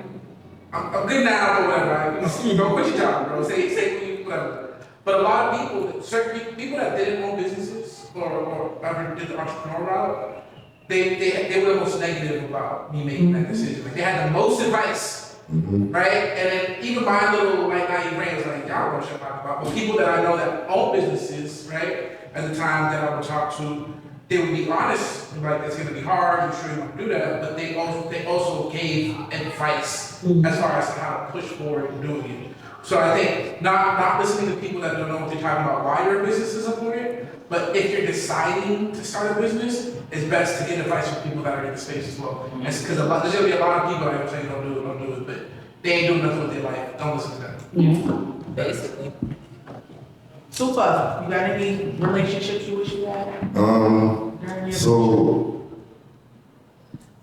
I'm good now or whatever, right? You know, go quit your job, bro. Say whatever. But a lot of people, certain people that didn't own businesses or ever did the entrepreneur route, they were the most negative about me making that decision. Like, they had the most advice, right? And then even my little like naive brain was like, y'all don't shut up about. But people that I know that own businesses, right? At the time that I would talk to, they would be honest, like it's gonna be hard, I'm sure you want to do that, but they also gave advice as far as how to push forward and doing it. So I think not listening to people that don't know what they're talking about why your business is important, but if you're deciding to start a business, it's best to get advice from people that are in the space as well. Because there's gonna be a lot of people that are saying don't do it, but they ain't doing nothing with their life. Don't listen to them. Basically. Supah, you got any relationships you wish you had?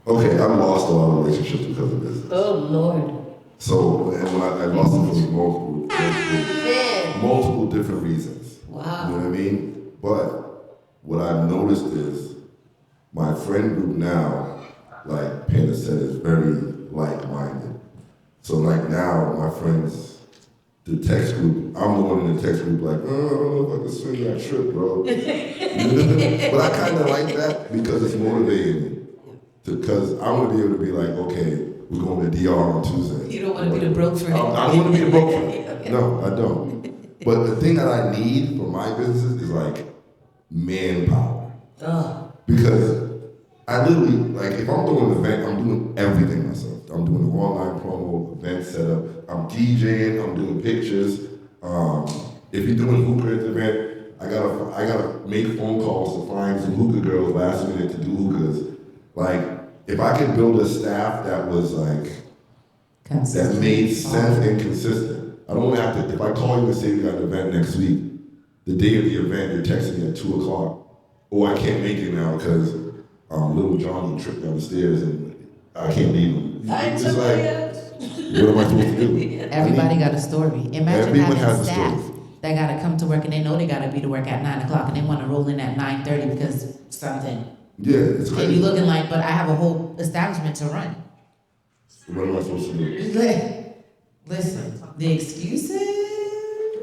Okay, I've lost a lot of relationships because of business. Oh, Lord. So, and when I lost them for multiple different reasons. Wow. You know what I mean? But what I've noticed is my friend group now, like Panda said, is very like-minded. So like now, my friends, the text group, I'm the one in the text group like, oh, I don't know if I can swing that trip, bro. But I kind of like that because it's motivating me. Because I want to be able to be like, okay, we're going to DR on Tuesday. You don't want to be the broke friend. I don't want to be the broke friend. No, I don't. But the thing that I need for my business is like manpower. Because I literally, like, if I'm doing an event, I'm doing everything myself. I'm doing an online promo, event setup, I'm DJing, I'm doing pictures. If you're doing a hookah at the event, I gotta make phone calls to find some hookah girls last minute to do hookahs. Like, if I could build a staff that was like, that made sense and consistent. I don't want to have to, if I call you and say we got an event next week, the day of the event, you're texting me at 2 o'clock. Oh, I can't make it now because little Johnny tripped down the stairs and I can't leave him. It's like, What am I supposed to do? Everybody got a story. Imagine Everyone having has a staff story. that gotta come to work and they know they gotta be to work at 9 o'clock and they wanna roll in at 9:30 because something. Yeah, it's And crazy. you looking like, but I have a whole establishment to run. What am I supposed to do? Listen, the excuses.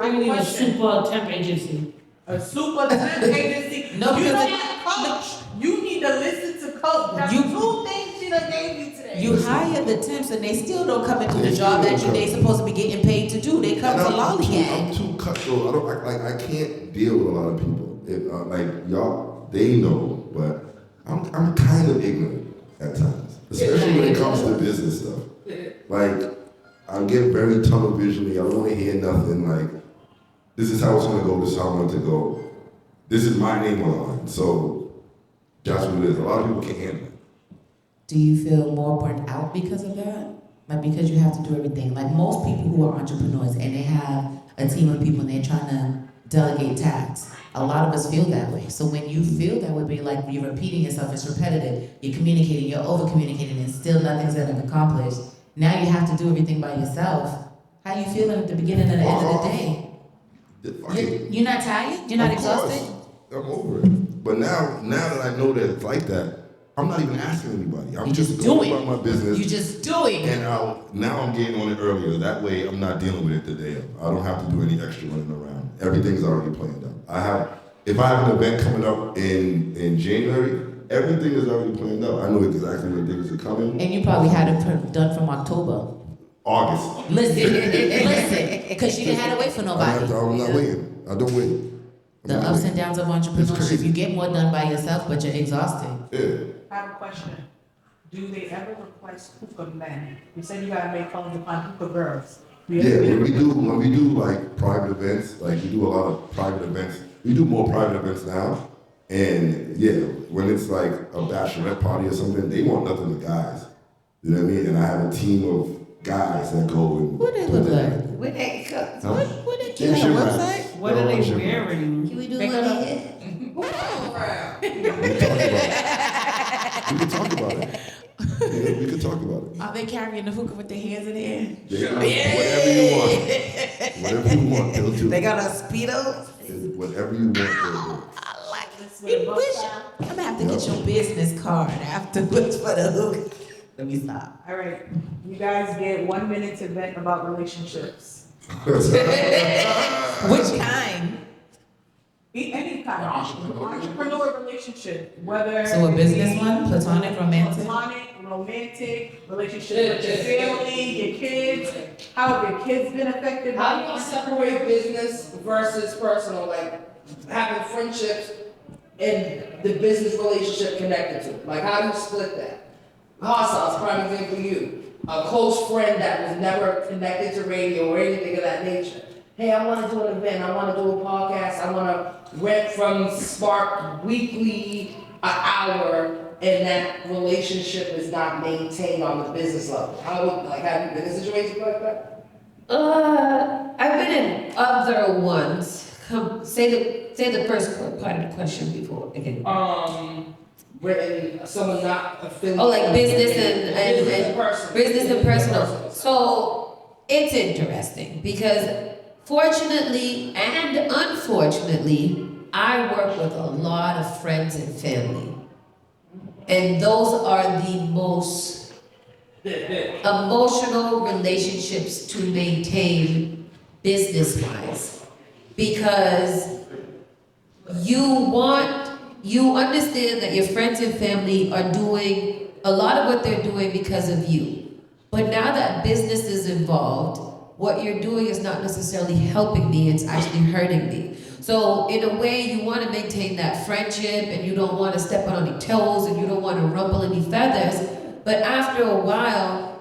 I need a super temp agency. A super temp agency. No, you because know it- what, Coach? You need to listen to Coach. That's You- 2 things she done gave you today. You hire the temps and they still don't come and do the job that they supposed to be getting paid to do. They come And for I'm lollygag. too cutthroat. I don't I can't deal with a lot of people. Like y'all, they know, but I'm kind of ignorant at times, especially when it comes to business stuff. Like I get very tunnel vision. I don't want to hear nothing. Like this is how it's gonna go. This is how I want it to go. This is my name on the line. So that's what it is. A lot of people can't handle it. Do you feel more burnt out because of that? Like because you have to do everything. Like most people who are entrepreneurs and they have a team of people and they're trying to delegate tasks. A lot of us feel that way. So when you feel that way, but you're repeating yourself, it's repetitive, you're communicating, you're over communicating, and still nothing's getting accomplished. Now you have to do everything by yourself. How you feeling at the beginning and the end of the day? You're not tired? You're not Of course. exhausted? I'm over it. But now that I know that it's like that, I'm not even asking anybody. I'm You just just going do it. about my business. You just do it. And now I'm getting on it earlier. That way I'm not dealing with it the day of. I don't have to do any extra running around. Everything's already planned out. If I have an event coming up in January, everything is already planned out. I know exactly when things are coming. And you probably had it done from October. August. Listen, because you didn't have to wait for nobody. I'm not waiting. I don't wait. The ups and downs of entrepreneurship, you get more done by yourself, but you're exhausted. Yeah. I have a question. Do they ever request hookah men? You said you gotta make phones to find hookah girls. Yeah, when we do like private events, like we do a lot of private events. We do more private events now. And yeah, when it's like a bachelorette party or something, they want nothing but guys. You know what I mean? And I have a team of guys that go and What they put look that- like? Where they go? Huh? What did They're you have a gym website? rats. What They're are all they gym rats. wearing? Can we do They money gotta- here? We can talk about it. Yeah, we can talk about it. Are they carrying the hookah with their hands in the air? Whatever you want. Whatever you want, they'll do. They got a speedo. Whatever you want, they'll do. I like this. I'm gonna have to get your business card afterwards for the hookah. Let me stop. All right, you guys get 1 minute to vent about relationships. Which kind? Any kind of entrepreneur relationship, whether So a it business be one, platonic, romantic? platonic, romantic, relationship with your family, your kids, how have your kids been affected? How do you separate business versus personal, like having friendships and the business relationship connected to it? Like how do you split that? Hotsauce, prime example for you. A close friend that was never connected to radio or anything of that nature. Hey, I want to do an event, I want to do a podcast, I want to rent from Spark weekly an hour, and that relationship is not maintained on the business level. How would, like, have you been in situations like that? I've been in other ones. Say the first part of the question before again. Written, someone not affiliated. Oh, like business Business and personal. business and personal. So it's interesting because fortunately and unfortunately, I work with a lot of friends and family. And those are the most emotional relationships to maintain business-wise. Because you understand that your friends and family are doing a lot of what they're doing because of you. But now that business is involved, what you're doing is not necessarily helping me, it's actually hurting me. So in a way, you want to maintain that friendship and you don't want to step on any toes and you don't want to rumple any feathers. But after a while,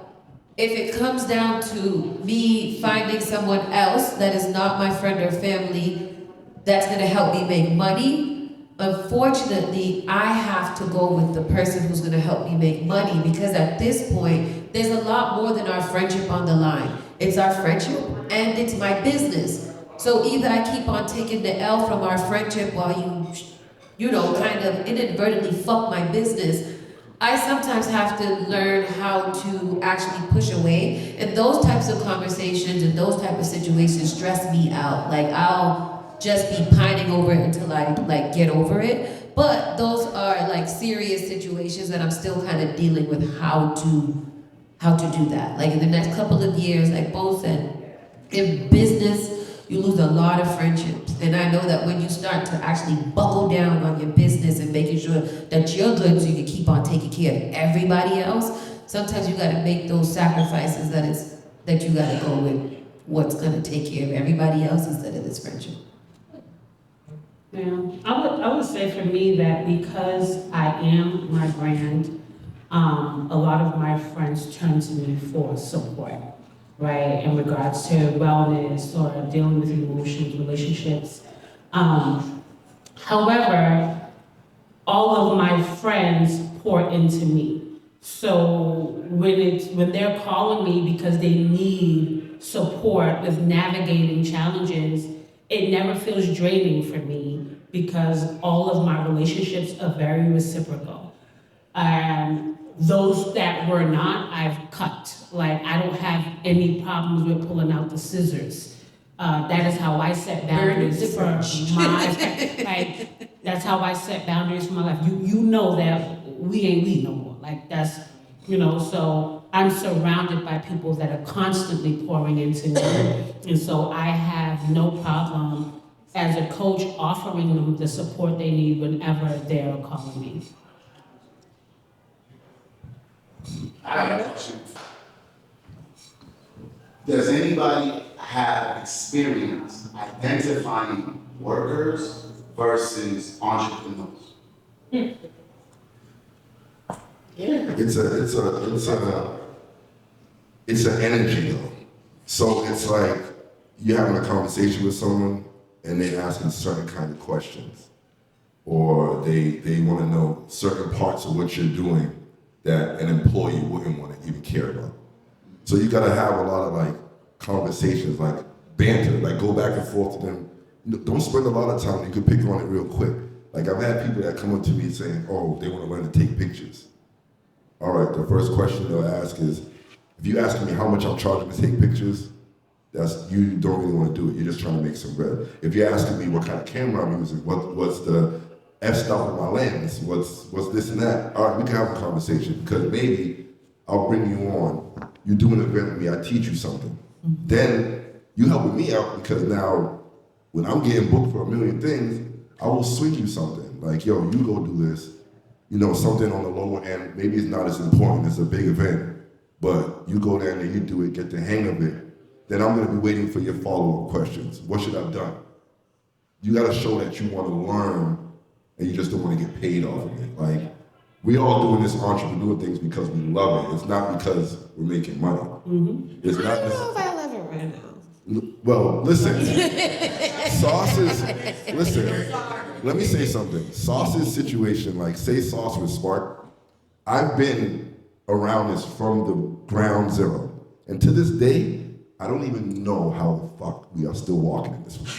if it comes down to me finding someone else that is not my friend or family that's going to help me make money, unfortunately, I have to go with the person who's going to help me make money because at this point, there's a lot more than our friendship on the line. It's our friendship and it's my business. So either I keep on taking the L from our friendship while you kind of inadvertently fuck my business, I sometimes have to learn how to actually push away. And those types of conversations and those type of situations stress me out. Like I'll just be pining over it until I like get over it. But those are like serious situations that I'm still kind of dealing with how to do that. Like in the next couple of years, like Bo said, in business, you lose a lot of friendships. And I know that when you start to actually buckle down on your business and making sure that you're good so you can keep on taking care of everybody else, sometimes you gotta make those sacrifices that you gotta go with what's gonna take care of everybody else instead of this friendship. Yeah, I would say for me that because I am my brand, a lot of my friends turn to me for support, right, in regards to wellness or dealing with emotions, relationships. However, all of my friends pour into me. So when they're calling me because they need support with navigating challenges, it never feels draining for me because all of my relationships are very reciprocal. Those that were not, I've cut. Like, I don't have any problems with pulling out the scissors. That is how I set boundaries for my, like, that's how I set boundaries for my life. You know that we ain't we no more. Like, that's, so I'm surrounded by people that are constantly pouring into me. And so I have no problem as a coach offering them the support they need whenever they're calling me. I have a question. Does anybody have experience identifying workers versus entrepreneurs? Yeah. It's an energy though. So it's like you're having a conversation with someone and they're asking certain kind of questions, or they want to know certain parts of what you're doing that an employee wouldn't want to even care about. So you gotta have a lot of like conversations, like banter, like go back and forth to them. Don't spend a lot of time, you can pick on it real quick. Like I've had people that come up to me saying, oh, they want to learn to take pictures. All right, the first question they'll ask is, if you asking me how much I'm charging to take pictures, you don't really want to do it. You're just trying to make some bread. If you're asking me what kind of camera I'm using, what's the f-stop of my lens, what's this and that, all right, we can have a conversation because maybe I'll bring you on. You do an event with me, I teach you something. Mm-hmm. Then you helping me out because now when I'm getting booked for a million things, I will swing you something. Like, yo, you go do this. Something on the lower end, maybe it's not as important as a big event, but you go there and you do it, get the hang of it. Then I'm gonna be waiting for your follow-up questions. What should I have done? You gotta show that you wanna learn and you just don't wanna get paid off of it. Like, we all doing this entrepreneur things because we love it. It's not because we're making money. Mm-hmm. It's not. I don't know if I love it right now. Well, listen. Listen, let me say something. Sauce's situation, like say Sauce with Spark, I've been around this from the ground zero. And to this day, I don't even know how the fuck we are still walking in this way.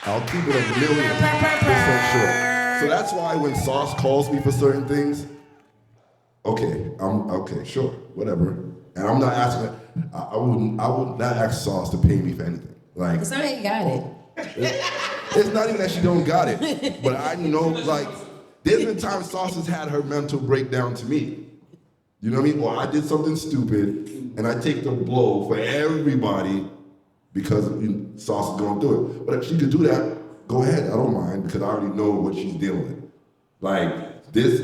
I'll keep it 1,000,000% sure. So that's why when Sauce calls me for certain things, okay, sure, whatever. And I'm not asking, I would not ask Sauce to pay me for anything. Like, because I ain't got it. It's not even that she don't got it, but I know, like, there's been times Sauce has had her mental breakdown to me. You know what I mean? Or I did something stupid, and I take the blow for everybody because Sauce is gonna do it. But if she could do that, go ahead, I don't mind, because I already know what she's dealing with. Like, this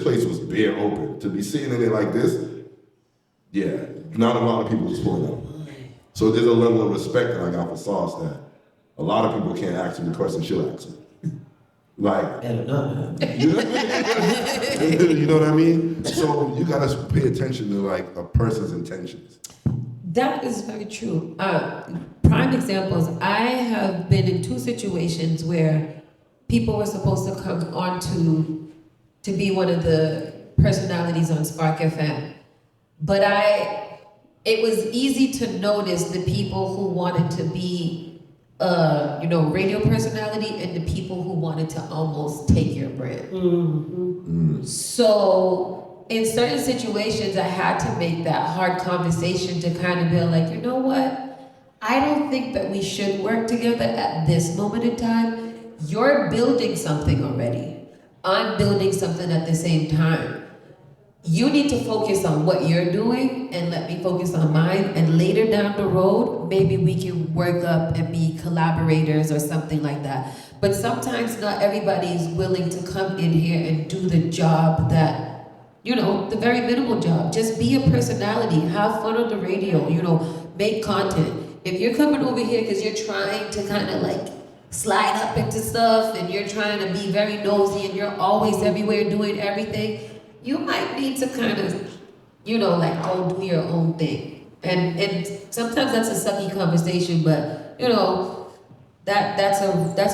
place was bare open. To be sitting in there like this, yeah, not a lot of people was pulling up. So there's a level of respect that I got for Sauce that a lot of people can't ask her the question she'll ask me. Like, you know what I mean? So you gotta pay attention to like a person's intentions. That is very true. Prime examples, I have been in 2 situations where people were supposed to come on to be one of the personalities on Spark FM. But it was easy to notice the people who wanted to be radio personality and the people who wanted to almost take your brand. So in certain situations, I had to make that hard conversation to kind of be like, you know what? I don't think that we should work together at this moment in time. You're building something already. I'm building something at the same time. You need to focus on what you're doing and let me focus on mine. And later down the road, maybe we can work up and be collaborators or something like that. But sometimes not everybody is willing to come in here and do the job that, the very minimal job. Just be a personality, have fun on the radio, make content. If you're coming over here because you're trying to kind of like slide up into stuff and you're trying to be very nosy and you're always everywhere doing everything, you might need to kind of, go do your own thing. And sometimes that's a sucky conversation, but that's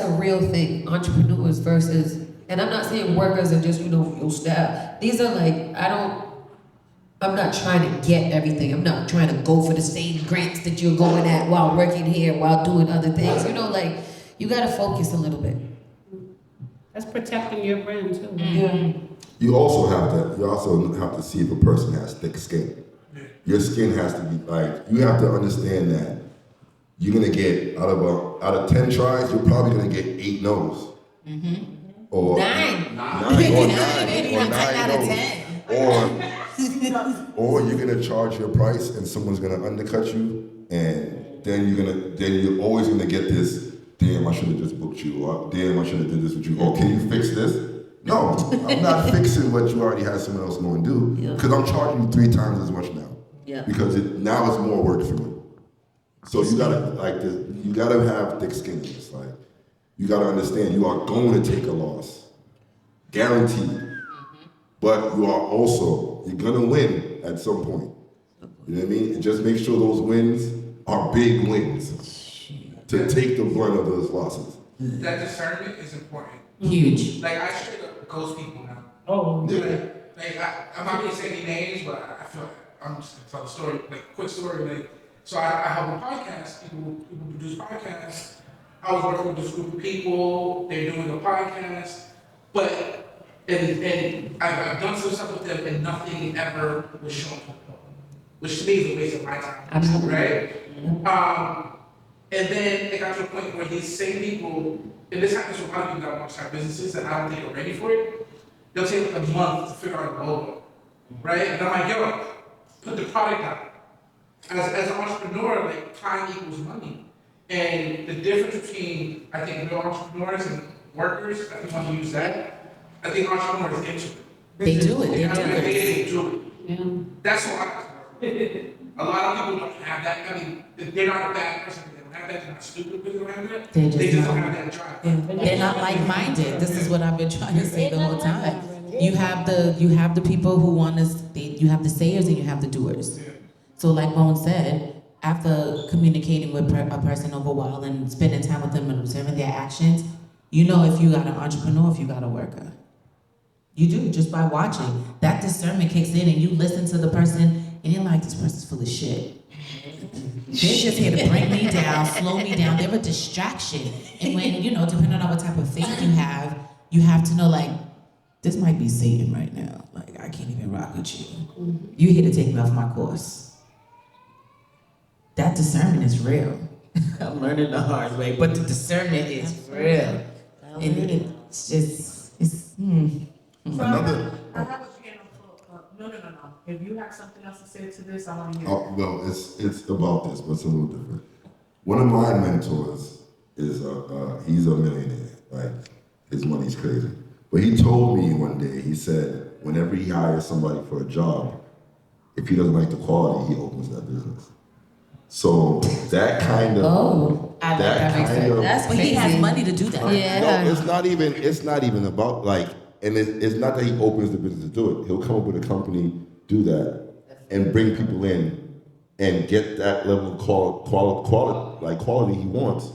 a real thing. Entrepreneurs versus, and I'm not saying workers are just, your staff. These are like, I'm not trying to get everything. I'm not trying to go for the same grants that you're going at while working here, while doing other things. You gotta focus a little bit. That's protecting your brand too. Yeah. You also have to see if a person has thick skin. Your skin has to be you have to understand that you're gonna get out of 10 tries, you're probably gonna get 8 no's. Or 9 out of 10. Or you're gonna charge your price and someone's gonna undercut you, and then you're always gonna get this, damn, I should have just booked you, or damn, I should have did this with you. Oh, can you fix this? No, I'm not fixing what you already had someone else go and do, because I'm charging you 3 times as much now. Yeah. Because now it's more work for me. So you gotta have thick skin in this. You gotta understand you are going to take a loss, guaranteed. But you're gonna win at some point. You know what I mean? And just make sure those wins are big wins to take the brunt of those losses. That discernment is important. Huge. I straight up ghost people now. Oh. Yeah. I'm not gonna say any names, but I feel like I'm just gonna tell a story, quick story. So I have a podcast, people produce podcasts. I was working with this group of people, they're doing a podcast, but and I've done some stuff with them and nothing ever was shown to them, which to me is a waste of my time. Absolutely. Right? And then it got to a point where these same people, and this happens with a lot of people that want to start businesses that I don't think are ready for it, they'll take a month to figure out a logo, right? And I'm like, yo, put the product out. As an entrepreneur, time equals money. And the difference between, I think, real entrepreneurs and workers, I think want to use that. I think entrepreneurs get to it. They do it. They do it. Yeah. That's why a lot of people don't have that. I mean, they're not a bad person because they don't have that. They're not stupid because they don't have that. They just don't have that drive. Yeah. They're not like-minded. This is what I've been trying to say the whole time. You have the people who want to. You have the sayers and you have the doers. So, like Bonez said, after communicating with a person over a while and spending time with them and observing their actions, you know if you got an entrepreneur, if you got a worker. You do, just by watching. That discernment kicks in and you listen to the person and you're like, this person's full of shit. They're just here to bring me down, slow me down. They're a distraction. And when, depending on what type of faith you have to know, this might be Satan right now. I can't even rock with you. You're here to take me off my course. That discernment is real. I'm learning the hard way, but the discernment is real. And it's just, Another. I have a piano full. No. If you have something else to say to this, I want to hear. Well, it's about this, but it's a little different. One of my mentors is he's a millionaire. His money's crazy. But he told me one day, he said, whenever he hires somebody for a job, if he doesn't like the quality, he opens that business. So that kind of that's when he has money to do that. Yeah. No, it's not even about and it's not that he opens the business to do it. He'll come up with a company, do that, and bring people in and get that level of quality he wants,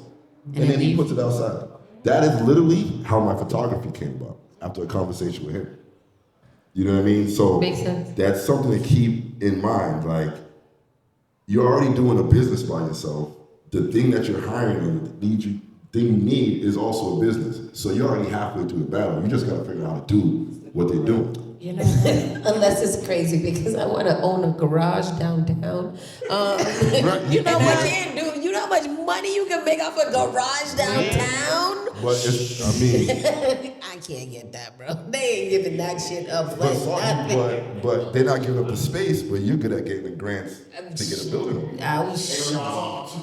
and then he puts it outside. That is literally how my photography came about after a conversation with him. You know what I mean? So makes sense. That's something to keep in mind. You're already doing a business by yourself. the thing that you're hiring or the thing you need is also a business. So you're already halfway through the battle. You just got to figure out how to do what they're doing. You know, unless it's crazy because I want to own a garage downtown. You know what? I can't do. You know how much money you can make off a garage downtown? But it's, I mean, I can't get that, bro. They ain't giving that shit up for nothing. but they're not giving up the space. But you're good at getting the grants to get a building. I was Too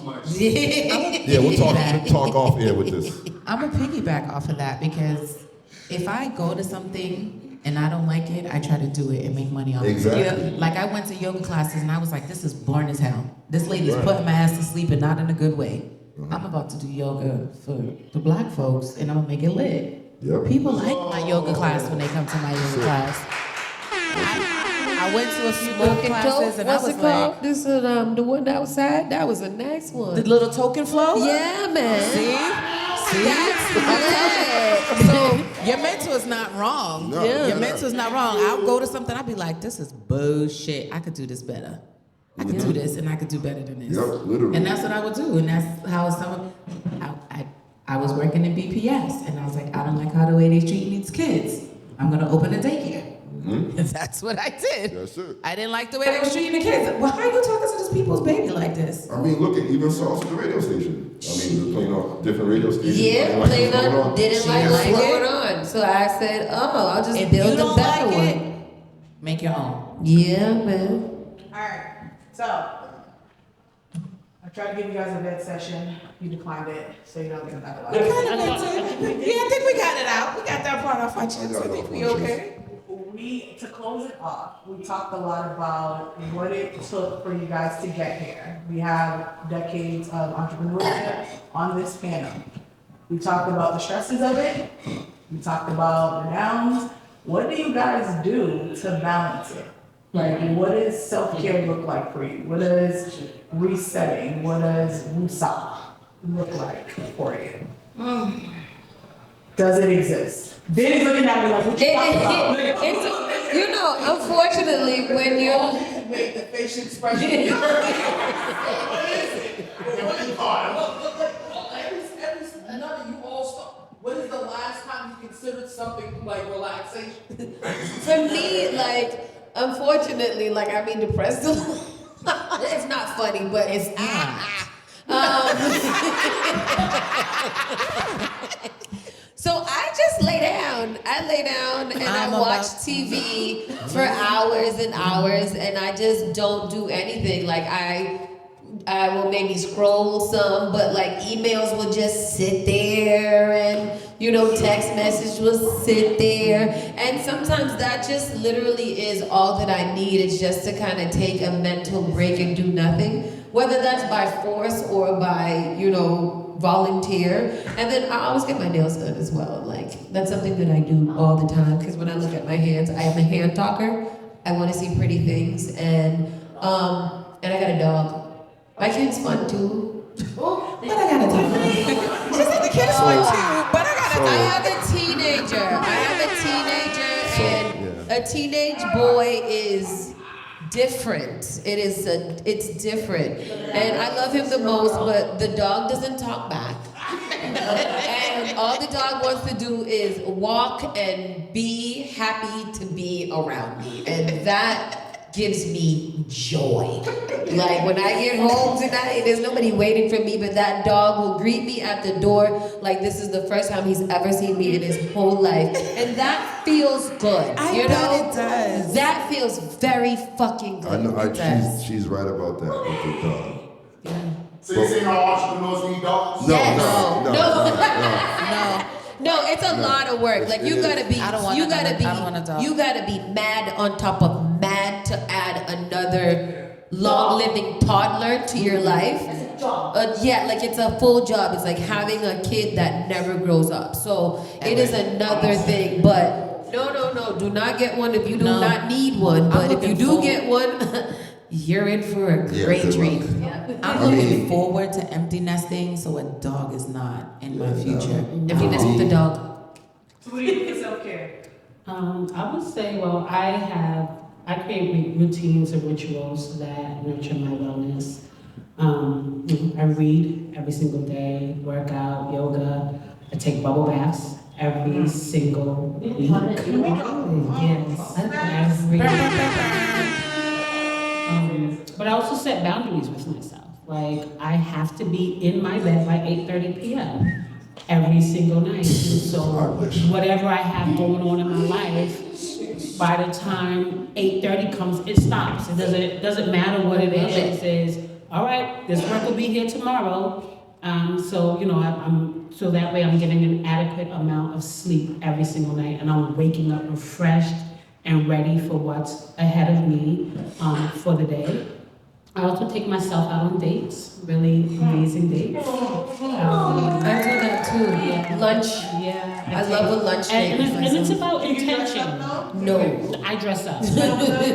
much. Yeah, we'll talk off air with this. I'm gonna piggyback off of that because if I go to something and I don't like it, I try to do it and make money off Exactly. of it. Like I went to yoga classes and I was like, this is boring as hell. This lady's Right. putting my ass to sleep and not in a good way. I'm about to do yoga for the black folks and I'm gonna make it lit. Yep. People like my yoga class when they come to my yoga class. I went to a few yoga Smoking classes dope. and What's I was it like, called? This is the one outside. That was a nice one. the little token flow? Yeah, man. See? That's lit. So your mentor is not wrong. No, Your no. mentor is not wrong. I'll go to something, I'll be like, this is bullshit. I could do this better. I could do this and I could do better than this. Yep, literally. And that's what I would do. And that's how I was working in BPS and I was like, I don't like how the way they treat these kids. I'm gonna open a daycare. That's what I did. That's it. I didn't like the way they were treating the kids. Well, how are you talking to this people's baby like this? I mean, look at even Sauce at the radio station. I mean, they're playing off different radio stations. Yeah, Playing playing what's on, didn't like what's like going it? on. So I said, oh, I'll just If build you a don't better like one. it, make your own. Yeah, man. Alright, so I tried to give you guys a vet session. You declined it, so you don't get another one. Yeah, I think we got it out. We got that part off our chest. I think we okay. To close it off, we talked a lot about what it took for you guys to get here. We have decades of entrepreneurship on this panel. We talked about the stresses of it. We talked about the downs. What do you guys do to balance it? Like, what does self-care look like for you? What does resetting, what does woosah look like for you? Does it exist? Danny's looking at me like, what you talking about? You know, unfortunately, when you're Make the facial expression. None of you all stop. When is the last time you considered something like relaxation? for me, like, unfortunately, like I've been depressed a lot. It's not funny, but it's So I just lay down. I lay down and I watch TV for hours and hours, and I just don't do anything. Like I will maybe scroll some, but like emails will just sit there, and text message will sit there, and sometimes that just literally is all that I need. Is just to kind of take a mental break and do nothing, whether that's by force or by volunteer. And then I always get my nails done as well. Like that's something that I do all the time, because when I look at my hands, I am a hand talker. I want to see pretty things, and I got a dog. My kid's fun too. But I got a dog. She said the kid's fun too, but I got I have a teenager. And a teenage boy is different. It's different. And I love him the most, but the dog doesn't talk back. And all the dog wants to do is walk and be happy to be around me. And that gives me joy. Like when I get home tonight, there's nobody waiting for me, but that dog will greet me at the door like this is the first time he's ever seen me in his whole life. And that feels good. I bet it does. That feels very fucking good. I know. It does. She's right about that with the dog. So you saying all entrepreneurs need dogs? No, Yes. no. No, it's a lot of work. Like you gotta be, I don't want you another- gotta be, I don't want a dog. you gotta be mad on top of mad to add another long-living toddler to your life. Yeah, like it's a full job. It's like having a kid that never grows up. So it is another thing. But no, do not get one if you do not need one. But if you do get one, you're in for a great good treat. luck. I'm looking forward to empty nesting, so a dog is not in my future. If you nest with the dog. So what do you do for self-care? I would say, well, I create routines and rituals that nurture my wellness. I read every single day, work out, yoga. I take bubble baths every single week. Yes, every but I also set boundaries with myself. Like, I have to be in my bed by 8:30 p.m. every single night. And so whatever I have going on in my life, by the time 8:30 comes, it stops. It doesn't matter what it is. It says, all right, this work will be here tomorrow. So so that way I'm getting an adequate amount of sleep every single night, and I'm waking up refreshed and ready for what's ahead of me for the day. I also take myself out on dates, really amazing dates. I do that too. Yeah. Lunch. Yeah. I love a lunch date. And it's about intention. No. I dress up.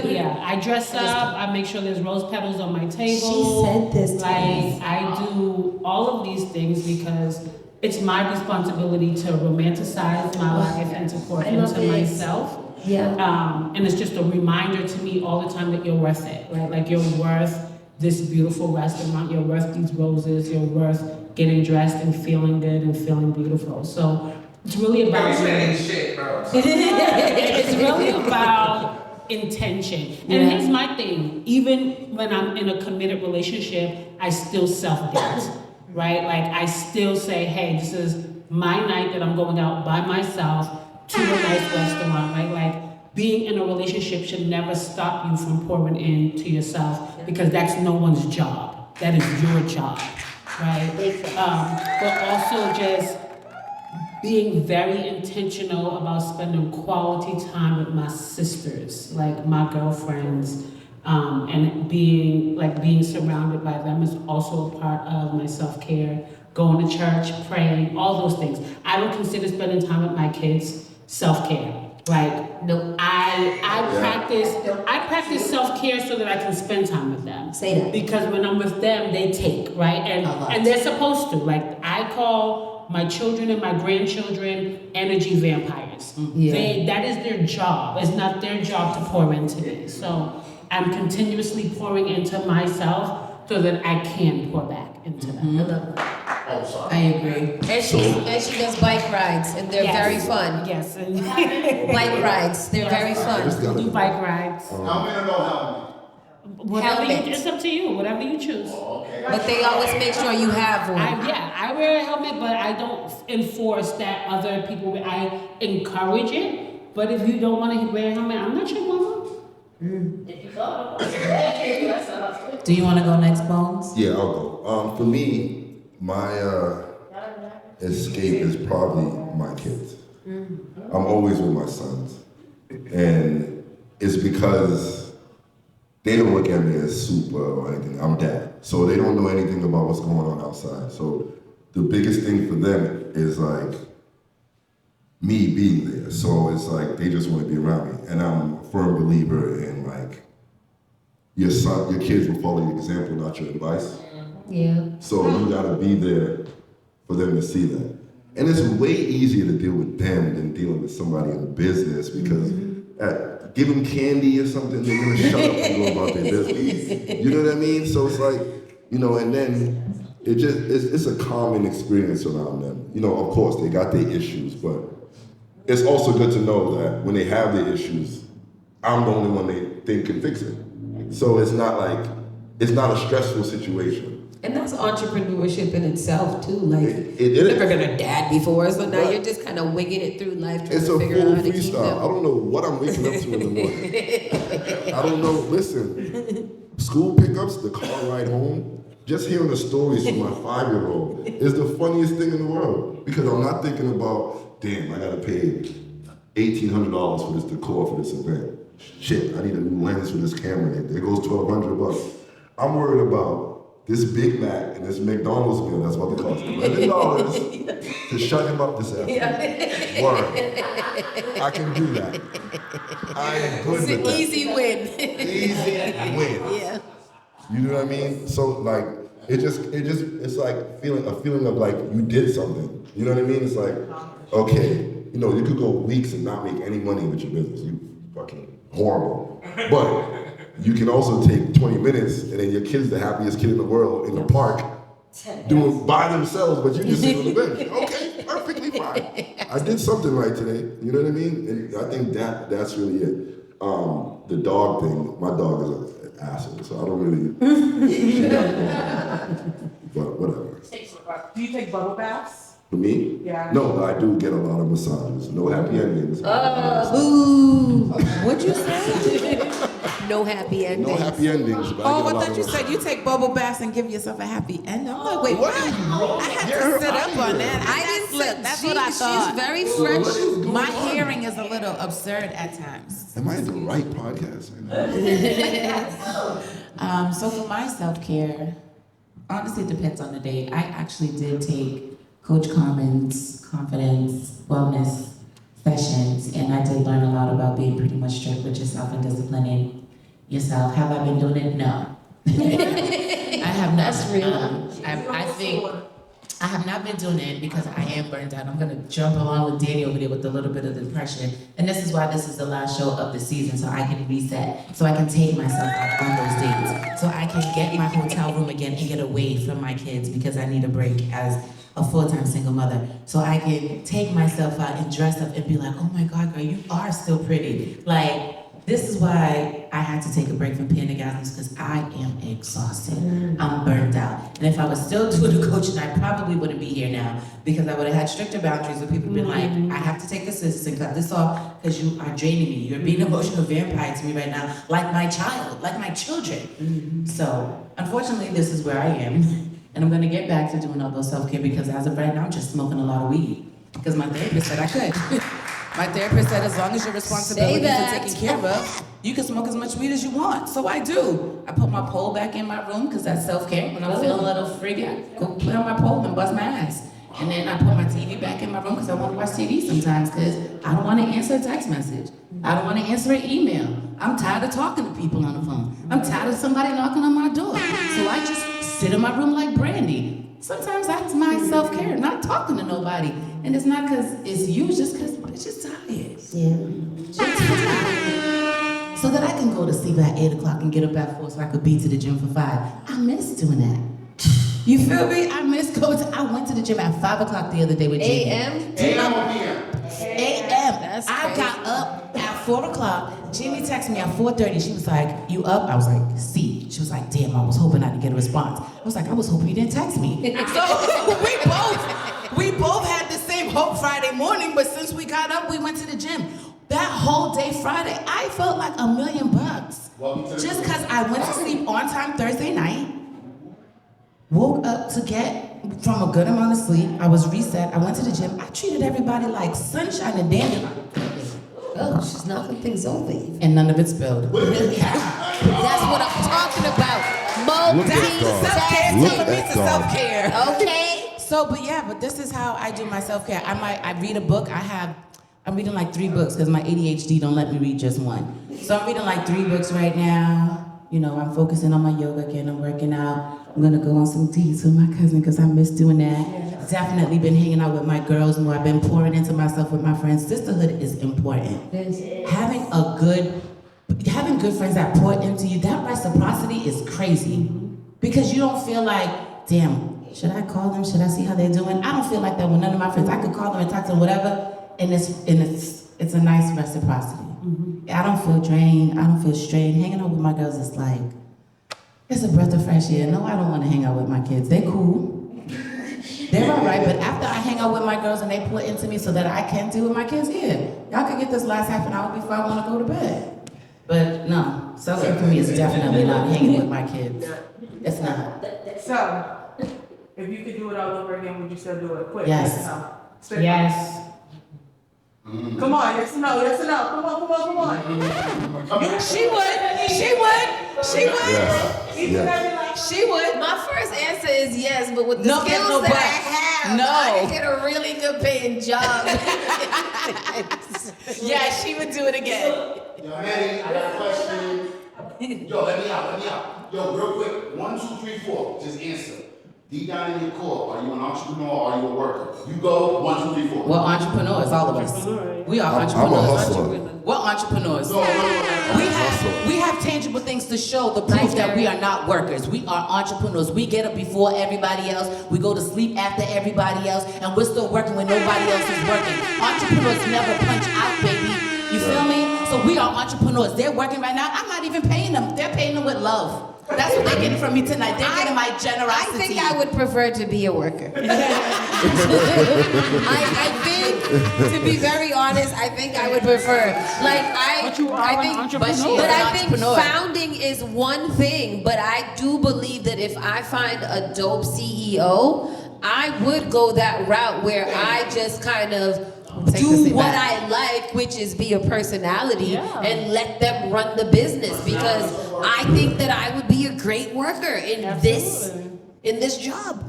Yeah, I dress up. I make sure there's rose petals on my table. She said this to Like, I do all of these things because it's my responsibility to romanticize my life and to pour into myself. Yeah. And it's just a reminder to me all the time that you're worth it, right? Like, you're worth this beautiful restaurant, you're worth these roses, you're worth getting dressed and feeling good and feeling beautiful. So it's really about shit, bro. it's really about intention. And here's my thing, even when I'm in a committed relationship, I still self-date, right? Like, I still say, hey, this is my night that I'm going out by myself to a nice restaurant, right? Like, being in a relationship should never stop you from pouring into yourself, because that's no one's job. That is your job, right? But also just being very intentional about spending quality time with my sisters, like my girlfriends, and being surrounded by them is also a part of my self-care. Going to church, praying, all those things. I don't consider spending time with my kids self-care. Like, no, I practice self-care so that I can spend time with them. Say that. Because when I'm with them, they take, right? And they're supposed to. Like, I call my children and my grandchildren energy vampires. That is their job. It's not their job to pour into me. So I'm continuously pouring into myself so that I can pour back into them. I love that. I agree. And she does bike rides, and they're very fun. Yes. Bike rides, they're very fun. Do bike rides. Helmet or no helmet? Whatever Helmet. it's up to you. Whatever you choose. But they always make sure you have one. I wear a helmet, but I don't enforce that other people wear. I encourage it, but if you don't want to wear a helmet, I'm not your mama. Do you want to go next, Bonez? Yeah, I'll go. For me, my escape is probably my kids. I'm always with my sons. And it's because they don't look at me as Supah or anything. I'm dad. So they don't know anything about what's going on outside. So the biggest thing for them is like me being there. So it's like they just want to be around me. And I'm a firm believer in like your kids will follow your example, not your advice. Yeah. So you gotta be there for them to see that. And it's way easier to deal with them than dealing with somebody in the business because give them candy or something, they're gonna shut up and go about their business. You know what I mean? So it's like, and then it's a common experience around them. Of course they got their issues, but it's also good to know that when they have their issues, I'm the only one they think can fix it. So it's not a stressful situation. And that's entrepreneurship in itself too. Like you're never gonna dad before, so now you're just kind of winging it through life, trying to figure out how to keep them. I don't know what I'm waking up to in the morning. I don't know. Listen, school pickups, the car ride home, just hearing the stories from my 5-year-old is the funniest thing in the world because I'm not thinking about, damn, I gotta pay $1,800 for this decor for this event. Shit, I need a new lens for this camera. There goes $1,200. I'm worried about this Big Mac and this McDonald's meal that's about to cost $11 to shut him up this afternoon. Word. I can do that. I am good with that. It's an easy win. Easy win. Yeah. You know what I mean? So like, it's like a feeling of like you did something. You know what I mean? It's like, okay, you could go weeks and not make any money with your business. You fucking horrible. But you can also take 20 minutes and then your kid's the happiest kid in the world in the park doing by themselves, but you just sit on the bench. Okay, perfectly fine. I did something right today. You know what I mean? And I think that's really it. The dog thing, my dog is an asshole, so I don't really. But whatever. Do you take bubble baths? For me? Yeah. No, but I do get a lot of massages. No happy endings. Ooh. What'd you say? No happy endings. No happy endings. But Oh, I I get a lot thought of you said you take bubble baths and give yourself a happy ending. I'm like, wait, what? I had Get to her sit out up of on here. that. I didn't slip. That's what I thought. She's very French. What is going My on? hearing is a little absurd at times. Am I in the right podcast? So for my self-care, honestly, it depends on the day. I actually did take Coach Carmen's confidence wellness sessions, and I did learn a lot about being pretty much strict with yourself and disciplining yourself. Have I been doing it? No. I have not. That's real. I think I have not been doing it because I am burnt out. I'm gonna jump along with Danny over there with a little bit of depression, and this is why this is the last show of the season, so I can reset, so I can take myself out on those dates, so I can get my hotel room again and get away from my kids because I need a break as a full-time single mother. So I can take myself out and dress up and be like, oh my God, girl, you are still pretty. Like, this is why I had to take a break from Panda because I am exhausted. I'm burned out. And if I was still doing the coaching, I probably wouldn't be here now because I would have had stricter boundaries where people would be like, I have to take this and cut this off because you are draining me. You're being an emotional vampire to me right now, like my child, like my children. So, unfortunately, this is where I am. And I'm gonna get back to doing all those self-care because as of right now, I'm just smoking a lot of weed. Because my therapist said I could. My therapist said as long as your responsibilities are taken care of, you can smoke as much weed as you want. So I do. I put my pole back in my room because that's self-care. When I'm feeling a little freaky, I go play on my pole and bust my ass. And then I put my TV back in my room because I want to watch TV sometimes because I don't want to answer a text message. I don't want to answer an email. I'm tired of talking to people on the phone. I'm tired of somebody knocking on my door. So I just sit in my room like Brandy. Sometimes that's my self-care, not talking to nobody. And it's not because it's you, it's just because I'm just tired. Yeah. Just tired. So that I can go to sleep at 8 o'clock and get up at 4 so I could be to the gym for 5. I miss doing that. You feel me? I miss going to, I went to the gym at 5 o'clock the other day with Jamie. AM? AM or PM? AM. That's I crazy. got up at 4 o'clock. Jamie texted me at 4:30. She was like, you up? I was like, see. She was like, damn, I was hoping I didn't get a response. I was like, I was hoping you didn't text me. So we both had the same hope Friday morning, but since we got up, we went to the gym. That whole day Friday, I felt like $1 million. Welcome to the Just because I went to sleep on time Thursday night, woke up to get from a good amount of sleep, I was reset, I went to the gym, I treated everybody like sunshine and dandelion. Oh, she's knocking things over. And none of it spilled. That's what I'm talking about. Look at Self-care, God. Look telling me at to God. self-care. Okay. So, but this is how I do my self-care. I read a book. I'm reading like 3 books because my ADHD don't let me read just one. So I'm reading like 3 books right now. You know, I'm focusing on my yoga again. I'm working out. I'm gonna go on some dates with my cousin because I miss doing that. Definitely been hanging out with my girls more. I've been pouring into myself with my friends. Sisterhood is important. Having good friends that pour into you, that reciprocity is crazy. Because you don't feel like, damn, should I call them? Should I see how they're doing? I don't feel like that with none of my friends. I could call them and talk to them, whatever, and it's a nice reciprocity. I don't feel drained. I don't feel strained. Hanging out with my girls is like, it's a breath of fresh air. No, I don't want to hang out with my kids. They're cool. They're all right, but after I hang out with my girls and they pour into me so that I can do with my kids, yeah, y'all can get this last half an hour before I want to go to bed. But no, self-care for me is definitely not hanging with my kids. It's not. So, if you could do it all over again, would you still do it? Quick. Yes. Yes or no? Straight Yes. Come on, yes or no, yes or no. Come on. She would. Yes. She would. My first answer is yes, but with the No, skills no, that but. I have, No. I can get a really good paying job. Yeah, she would do it again. Yo, Neddie, I got a question. Yo, let me out. Yo, real quick. 1, 2, 3, 4. Just answer. Deep down in your core, are you an entrepreneur or are you a worker? You go 1, 2, 3, 4. We're entrepreneurs, all of us. We are I'm a entrepreneurs. hustler. We're entrepreneurs. No. We have tangible things to show the proof that we are not workers. We are entrepreneurs. We get up before everybody else. We go to sleep after everybody else, and we're still working when nobody else is working. Entrepreneurs never punch out, baby. You feel me? So we are entrepreneurs. They're working right now. I'm not even paying them. They're paying them with love. That's what they're getting from me tonight. They're getting my generosity. I think I would prefer to be a worker. I think, to be very honest, I think I would prefer. But you are an entrepreneur. But I think founding is one thing, but I do believe that if I find a dope CEO, I would go that route where I just kind of do what I like, which is be a personality, and let them run the business, because I think that I would be a great worker in this job.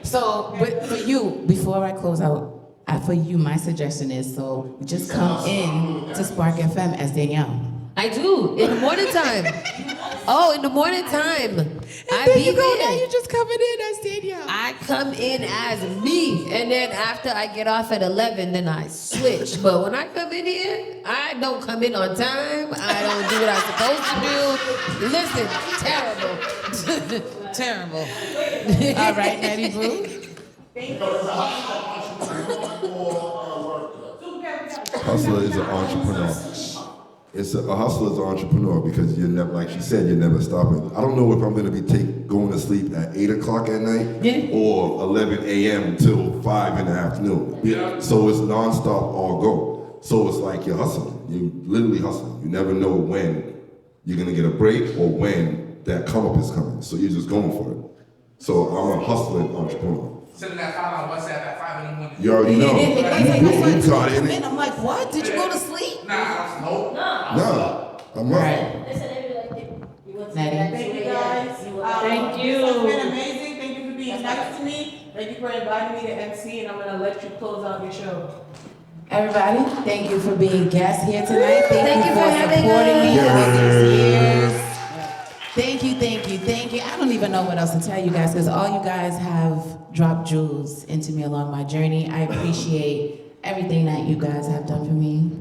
So, for you, before I close out, for you, my suggestion is, so just come in to Spark FM as Danielle. I do, in the morning time. Oh, in the morning time. I There be you go. there. Now you're just coming in as Danielle. I come in as me, and then after I get off at 11, then I switch. But when I come in here, I don't come in on time. I don't do what I'm supposed to do. Listen, terrible. Terrible. All right, Neddie Boo. Hustler is an entrepreneur. A hustler is an entrepreneur because you're never, like she said, you're never stopping. I don't know if I'm going to be going to sleep at 8 o'clock at night or 11 a.m. till 5 in the afternoon. Yeah. So it's nonstop all go. So it's like you're hustling. You're literally hustling. You never know when you're going to get a break or when that come up is coming. So you're just going for it. So I'm a hustling entrepreneur. Sending that file on WhatsApp at 5 in the morning. You already know. You caught it. I'm like, what? Did you go to sleep? Nah, nope. No, I'm not. Neddie. Thank you guys. Thank you. This has been amazing. Thank you for being nice to me. Thank you for inviting me to MC, and I'm gonna let you close out your show. Everybody, thank you for being guests here tonight. Thank you for for having supporting me us. all these years. Thank you, thank you, thank you. I don't even know what else to tell you guys, because all you guys have dropped jewels into me along my journey. I appreciate everything that you guys have done for me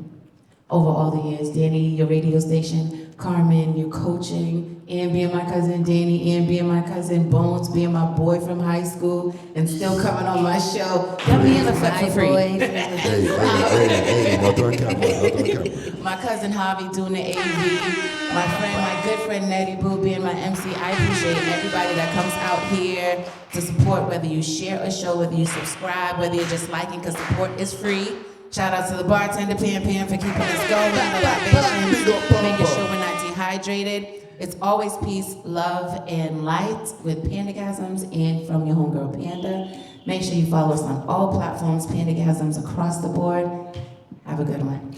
over all the years. Danny, your radio station, Carmen, your coaching, Ian being my cousin Danny, Ian being my cousin Bonez, being my boy from high school, and still coming on my show. Y'all be in effect for free. Hey, not on camera. My cousin Javi doing the AV, my good friend Neddie Boo being my MC. I appreciate everybody that comes out here to support, whether you share a show, whether you subscribe, whether you're just liking, because support is free. Shout out to the bartender, Pam, for keeping us going, the libations, making sure we're not dehydrated. It's always peace, love, and light with Pandagasms and from your homegirl Panda. Make sure you follow us on all platforms, Pandagasms across the board. Have a good one.